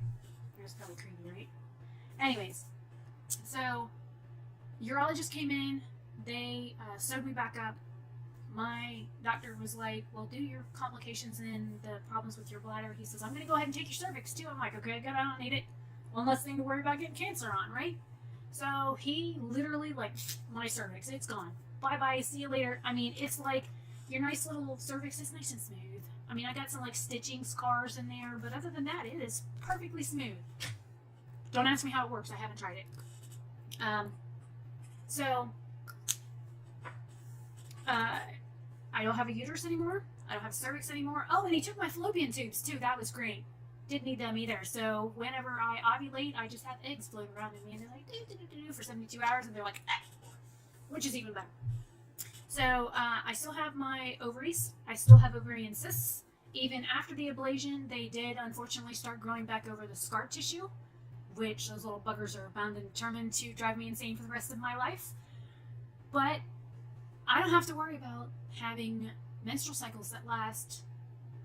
It's probably creepy, right? Anyways, so urologist came in. They sewed me back up. My doctor was like, well, due to your complications and the problems with your bladder, he says, I'm going to go ahead and take your cervix too. I'm like, okay, good, I don't need it. One less thing to worry about getting cancer on, right? So he literally, like, my cervix, it's gone. Bye bye, see you later. I mean, it's like your nice little cervix is nice and smooth. I mean, I got some like stitching scars in there, but other than that, it is perfectly smooth. Don't ask me how it works, I haven't tried it. So, I don't have a uterus anymore. I don't have cervix anymore. Oh, and he took my fallopian tubes too. That was great. Didn't need them either. So whenever I ovulate, I just have eggs floating around in me, and they're like do for 72 hours, and they're like, which is even better. So I still have my ovaries. I still have ovarian cysts. Even after the ablation, they did unfortunately start growing back over the scar tissue, which those little buggers are bound and determined to drive me insane for the rest of my life. But I don't have to worry about having menstrual cycles that last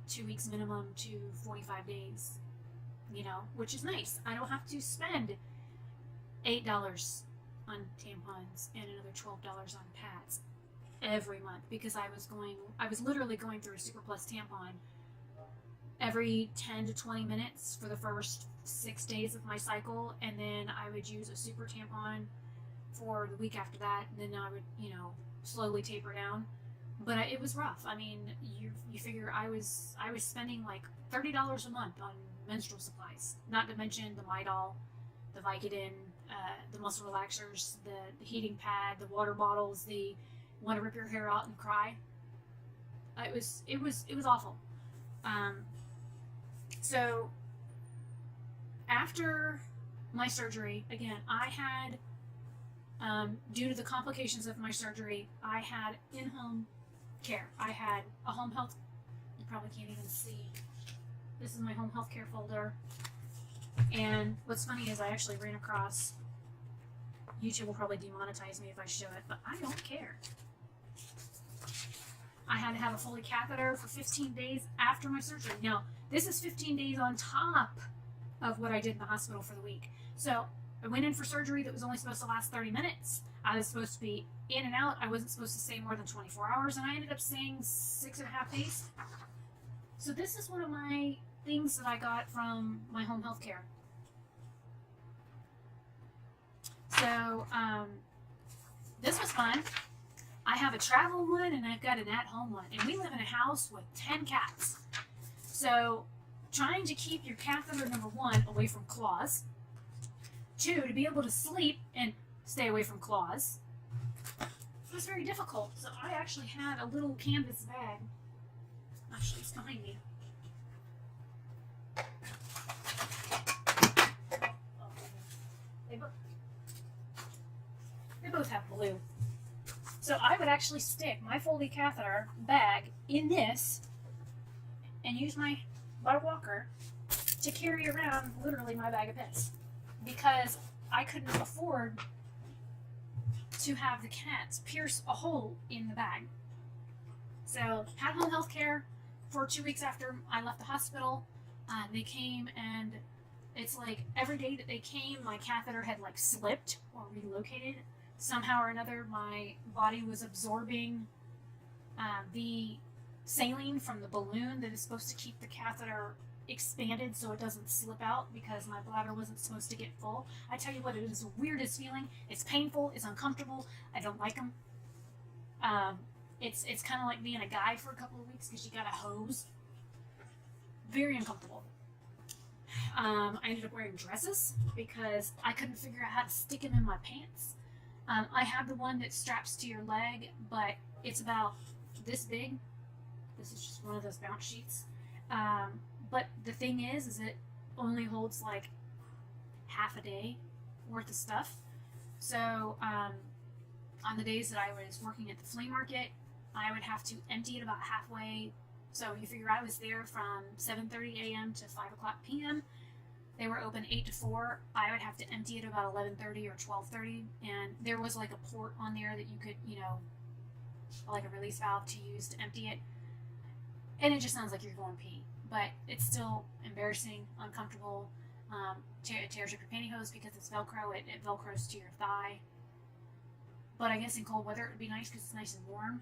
2 weeks minimum to 45 days, you know, which is nice. I don't have to spend $8 on tampons and another $12 on pads every month, because I was literally going through a Super Plus tampon every 10 to 20 minutes for the first 6 days of my cycle, and then I would use a super tampon for the week after that, and then I would, you know, slowly taper down. But it was rough. I mean, you figure I was spending like $30 a month on menstrual supplies, not to mention the Midol, the Vicodin, the muscle relaxers, the heating pad, the water bottles, the want to rip your hair out and cry. It was awful. So after my surgery, again, I had, due to the complications of my surgery, I had in-home care. I had a home health, you probably can't even see. This is my home health care folder. And what's funny is I actually ran across, YouTube will probably demonetize me if I show it, but I don't care. I had to have a Foley catheter for 15 days after my surgery. Now, this is 15 days on top of what I did in the hospital for the week. So I went in for surgery that was only supposed to last 30 minutes. I was supposed to be in and out. I wasn't supposed to stay more than 24 hours, and I ended up staying 6.5 days. So this is one of my things that I got from my home health care. So this was fun. I have a travel one and I've got an at-home one, and we live in a house with 10 cats. So trying to keep your catheter, number one, away from claws. Two, to be able to sleep and stay away from claws. It was very difficult. So I actually had a little canvas bag. Actually, it's behind me. They both have blue. So I would actually stick my Foley catheter bag in this and use my walker to carry around literally my bag of piss, because I couldn't afford to have the cats pierce a hole in the bag. So had home health care for 2 weeks after I left the hospital. They came, and it's like every day that they came, my catheter had like slipped or relocated. Somehow or another, my body was absorbing the saline from the balloon that is supposed to keep the catheter expanded so it doesn't slip out, because my bladder wasn't supposed to get full. I tell you what, it is the weirdest feeling. It's painful. It's uncomfortable. I don't like them. It's kind of like being a guy for a couple of weeks because you got a hose. Very uncomfortable. I ended up wearing dresses because I couldn't figure out how to stick them in my pants. I have the one that straps to your leg, but it's about this big. This is just one of those bounce sheets. But the thing is it only holds like half a day worth of stuff. So on the days that I was working at the flea market, I would have to empty it about halfway. So you figure I was there from 7:30 a.m. to 5 o'clock p.m. They were open 8 to 4. I would have to empty it about 11:30 or 12:30, and there was like a port on there that you could, you know, like a release valve to use to empty it. And it just sounds like you're going pee, but it's still embarrassing, uncomfortable. It tears up your pantyhose because it's Velcro. It Velcros to your thigh. But I guess in cold weather it would be nice because it's nice and warm,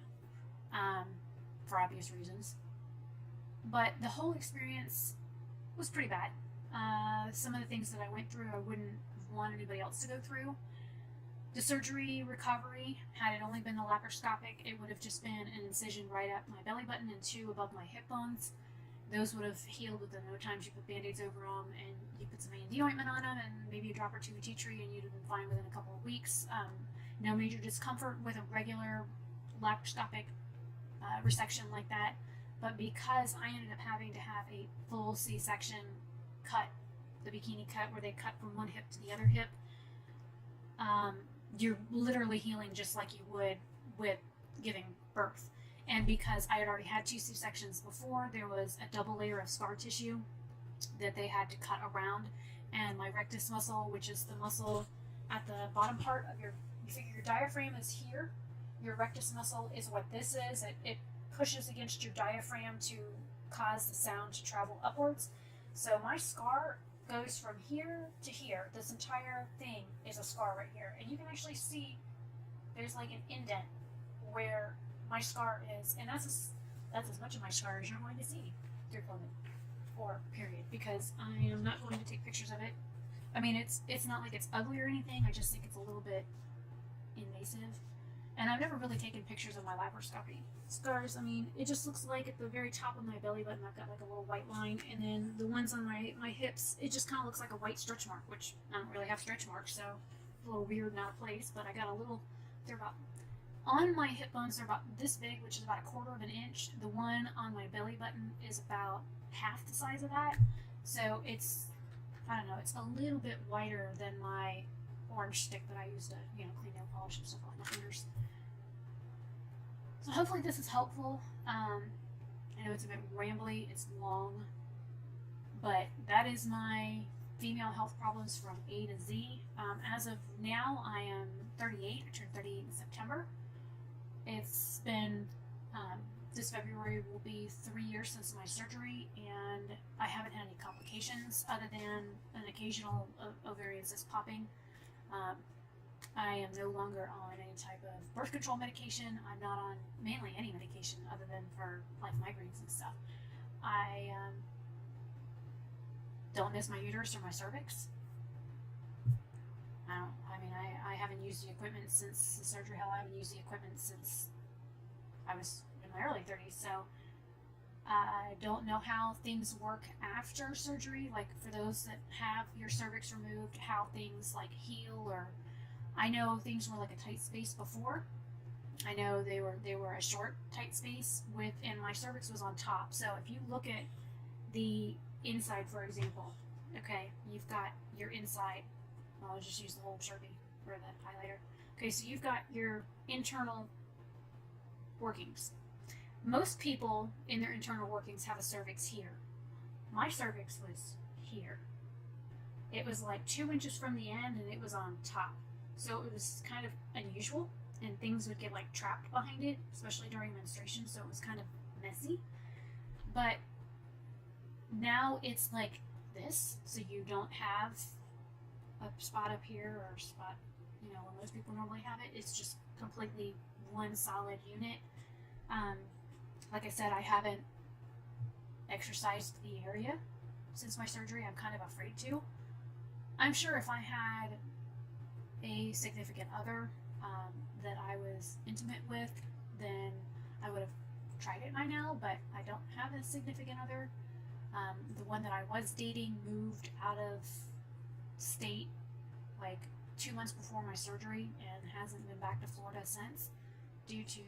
for obvious reasons. But the whole experience was pretty bad. Some of the things that I went through, I wouldn't want anybody else to go through. The surgery recovery, had it only been the laparoscopic, it would have just been an incision right at my belly button and 2 above my hip bones. Those would have healed within no time. You put band-aids over them and you put some A&D ointment on them and maybe a drop or 2 of tea tree and you'd have been fine within a couple of weeks. No major discomfort with a regular laparoscopic resection like that. But because I ended up having to have a full C-section cut, the bikini cut where they cut from one hip to the other hip, you're literally healing just like you would with giving birth. And because I had already had 2 C-sections before, there was a double layer of scar tissue that they had to cut around. And my rectus muscle, which is the muscle at the bottom part of you figure your diaphragm is here. Your rectus muscle is what this is. It pushes against your diaphragm to cause the sound to travel upwards. So my scar goes from here to here. This entire thing is a scar right here. And you can actually see there's like an indent where my scar is, and that's as much of my scar as you're going to see through clothing or period, because I am not going to take pictures of it. I mean, it's not like it's ugly or anything. I just think it's a little bit invasive, and I've never really taken pictures of my laparoscopy scars. I mean, it just looks like at the very top of my belly button I've got like a little white line, and then the ones on my hips, it just kind of looks like a white stretch mark, which I don't really have stretch marks, so a little weird and out of place. But I got a little, they're about, on my hip bones, they're about this big, which is about 1/4 of an inch. The one on my belly button is about half the size of that. So it's, I don't know, it's a little bit wider than my orange stick that I use to, clean nail polish and stuff off my fingers. So hopefully this is helpful. I know it's a bit rambly, it's long, but that is my female health problems from A to Z. As of now, I am 38. I turned 38 in September. It's been, this February will be 3 years since my surgery, and I haven't had any complications other than an occasional ovarian cyst popping. I am no longer on any type of birth control medication. I'm not on mainly any medication other than for like migraines and stuff. I don't miss my uterus or my cervix. I haven't used the equipment since the surgery. Hell, I haven't used the equipment since I was in my early 30s. So I don't know how things work after surgery. Like for those that have your cervix removed, how things like heal, or I know things were like a tight space before. I know they were a short, tight space and my cervix was on top. So if you look at the inside, for example, okay, you've got your inside. I'll just use the whole Sharpie or the highlighter. Okay, so you've got your internal workings. Most people in their internal workings have a cervix here. My cervix was here. It was like 2 inches from the end and it was on top. So it was kind of unusual, and things would get like trapped behind it, especially during menstruation, so it was kind of messy. But now it's like this, so you don't have a spot up here or a spot, where most people normally have it. It's just completely one solid unit. Like I said, I haven't exercised the area since my surgery. I'm kind of afraid to. I'm sure if I had a significant other that I was intimate with, then I would have tried it by now, but I don't have a significant other. The one that I was dating moved out of state like 2 months before my surgery and hasn't been back to Florida since due to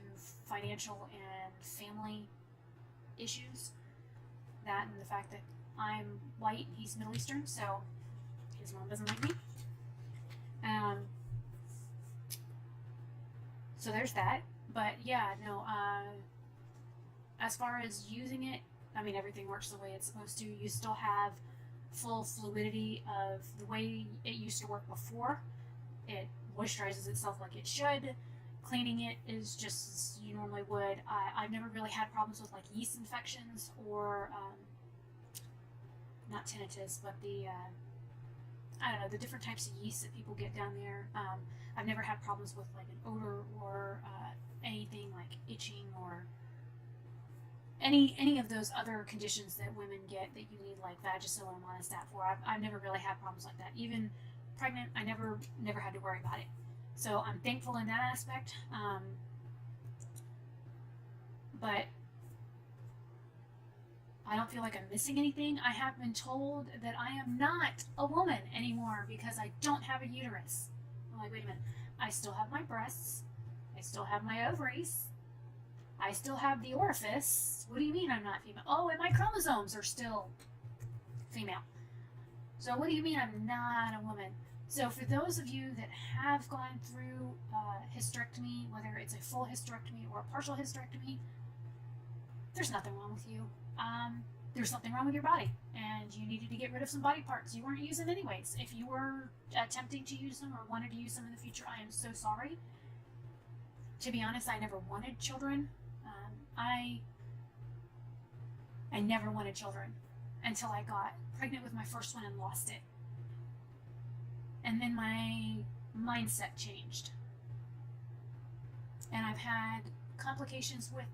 financial and family issues. That and the fact that I'm white, he's Middle Eastern, so his mom doesn't like me. So there's that. But yeah, no, as far as using it, I mean, everything works the way it's supposed to. You still have full fluidity of the way it used to work before. It moisturizes itself like it should. Cleaning it is just as you normally would. I've never really had problems with like yeast infections or not tinnitus, but the I don't know, the different types of yeast that people get down there. I've never had problems with like an odor or anything like itching or any of those other conditions that women get that you need like Vagisil and Monistat for. I've never really had problems like that. Even pregnant, I never had to worry about it. So I'm thankful in that aspect. But I don't feel like I'm missing anything. I have been told that I am not a woman anymore because I don't have a uterus. I'm like, wait a minute. I still have my breasts. I still have my ovaries. I still have the orifice. What do you mean I'm not female? Oh, and my chromosomes are still female. So what do you mean I'm not a woman? So for those of you that have gone through hysterectomy, whether it's a full hysterectomy or a partial hysterectomy, there's nothing wrong with you. There's something wrong with your body, and you needed to get rid of some body parts you weren't using anyways. If you were attempting to use them or wanted to use them in the future, I am so sorry. To be honest, I never wanted children. I never wanted children until I got pregnant with my first one and lost it. And then my mindset changed. And I've had complications with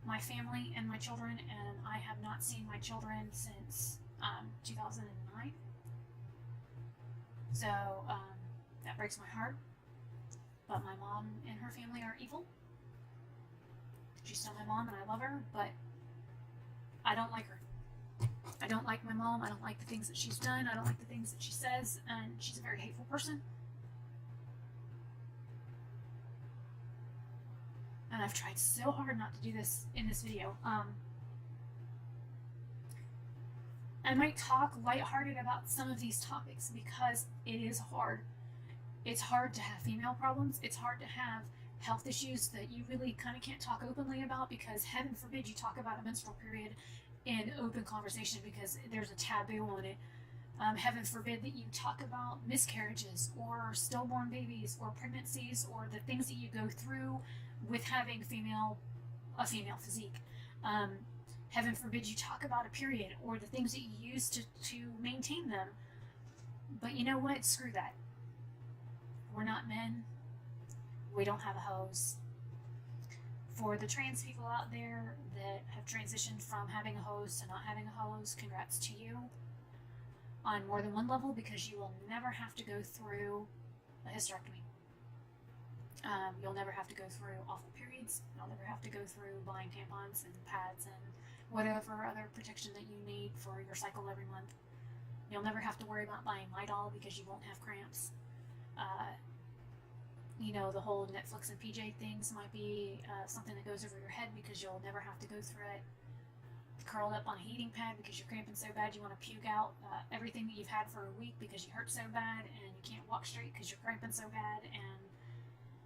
my family and my children, and I have not seen my children since 2009. So that breaks my heart. But my mom and her family are evil. She's still my mom and I love her, but I don't like her. I don't like my mom. I don't like the things that she's done. I don't like the things that she says, and she's a very hateful person. And I've tried so hard not to do this in this video. I might talk lighthearted about some of these topics because it is hard. It's hard to have female problems. It's hard to have health issues that you really kind of can't talk openly about because heaven forbid you talk about a menstrual period in open conversation because there's a taboo on it. Heaven forbid that you talk about miscarriages or stillborn babies or pregnancies or the things that you go through with having a female physique. Heaven forbid you talk about a period or the things that you use to maintain them. But you know what? Screw that. We're not men. We don't have a hose. For the trans people out there that have transitioned from having a hose to not having a hose, congrats to you on more than one level because you will never have to go through a hysterectomy. You'll never have to go through awful periods. You'll never have to go through buying tampons and pads and whatever other protection that you need for your cycle every month. You'll never have to worry about buying Midol because you won't have cramps. You know, the whole Netflix and PJ things might be something that goes over your head because you'll never have to go through it. Curled up on a heating pad because you're cramping so bad you want to puke out everything that you've had for a week because you hurt so bad and you can't walk straight because you're cramping so bad, and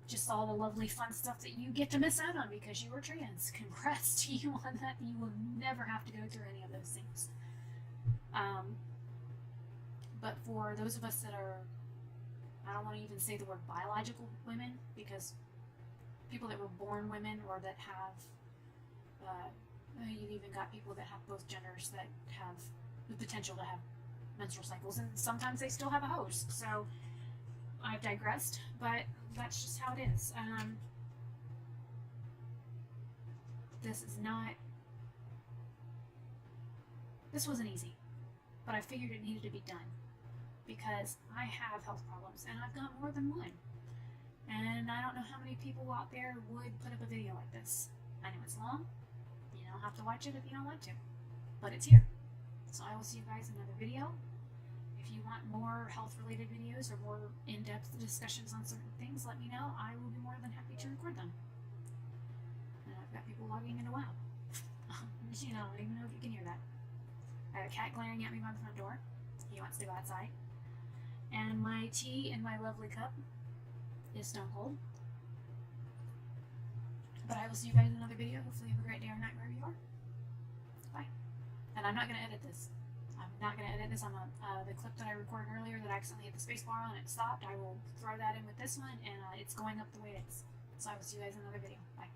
just all the lovely fun stuff that you get to miss out on because you were trans. Congrats to you on that. You will never have to go through any of those things. But for those of us that are, I don't want to even say the word biological women because people that were born women or that have, you've even got people that have both genders that have the potential to have menstrual cycles, and sometimes they still have a hose. So I've digressed, but that's just how it is. This wasn't easy, but I figured it needed to be done because I have health problems and I've got more than one. And I don't know how many people out there would put up a video like this. I know it's long. You don't have to watch it if you don't want to, but it's here. So I will see you guys in another video. If you want more health-related videos or more in-depth discussions on certain things, let me know. I will be more than happy to record them. And I've got people logging into WoW. You know, I don't even know if you can hear that. I have a cat glaring at me by the front door. He wants to go outside. And my tea in my lovely cup is stone cold. But I will see you guys in another video. Hopefully you have a great day or night wherever you are. Bye. And I'm not going to edit this. I'm not going to edit this on the clip that I recorded earlier that I accidentally hit the space bar on and it stopped. I will throw that in with this one, and it's going up the way it is. So I will see you guys in another video. Bye.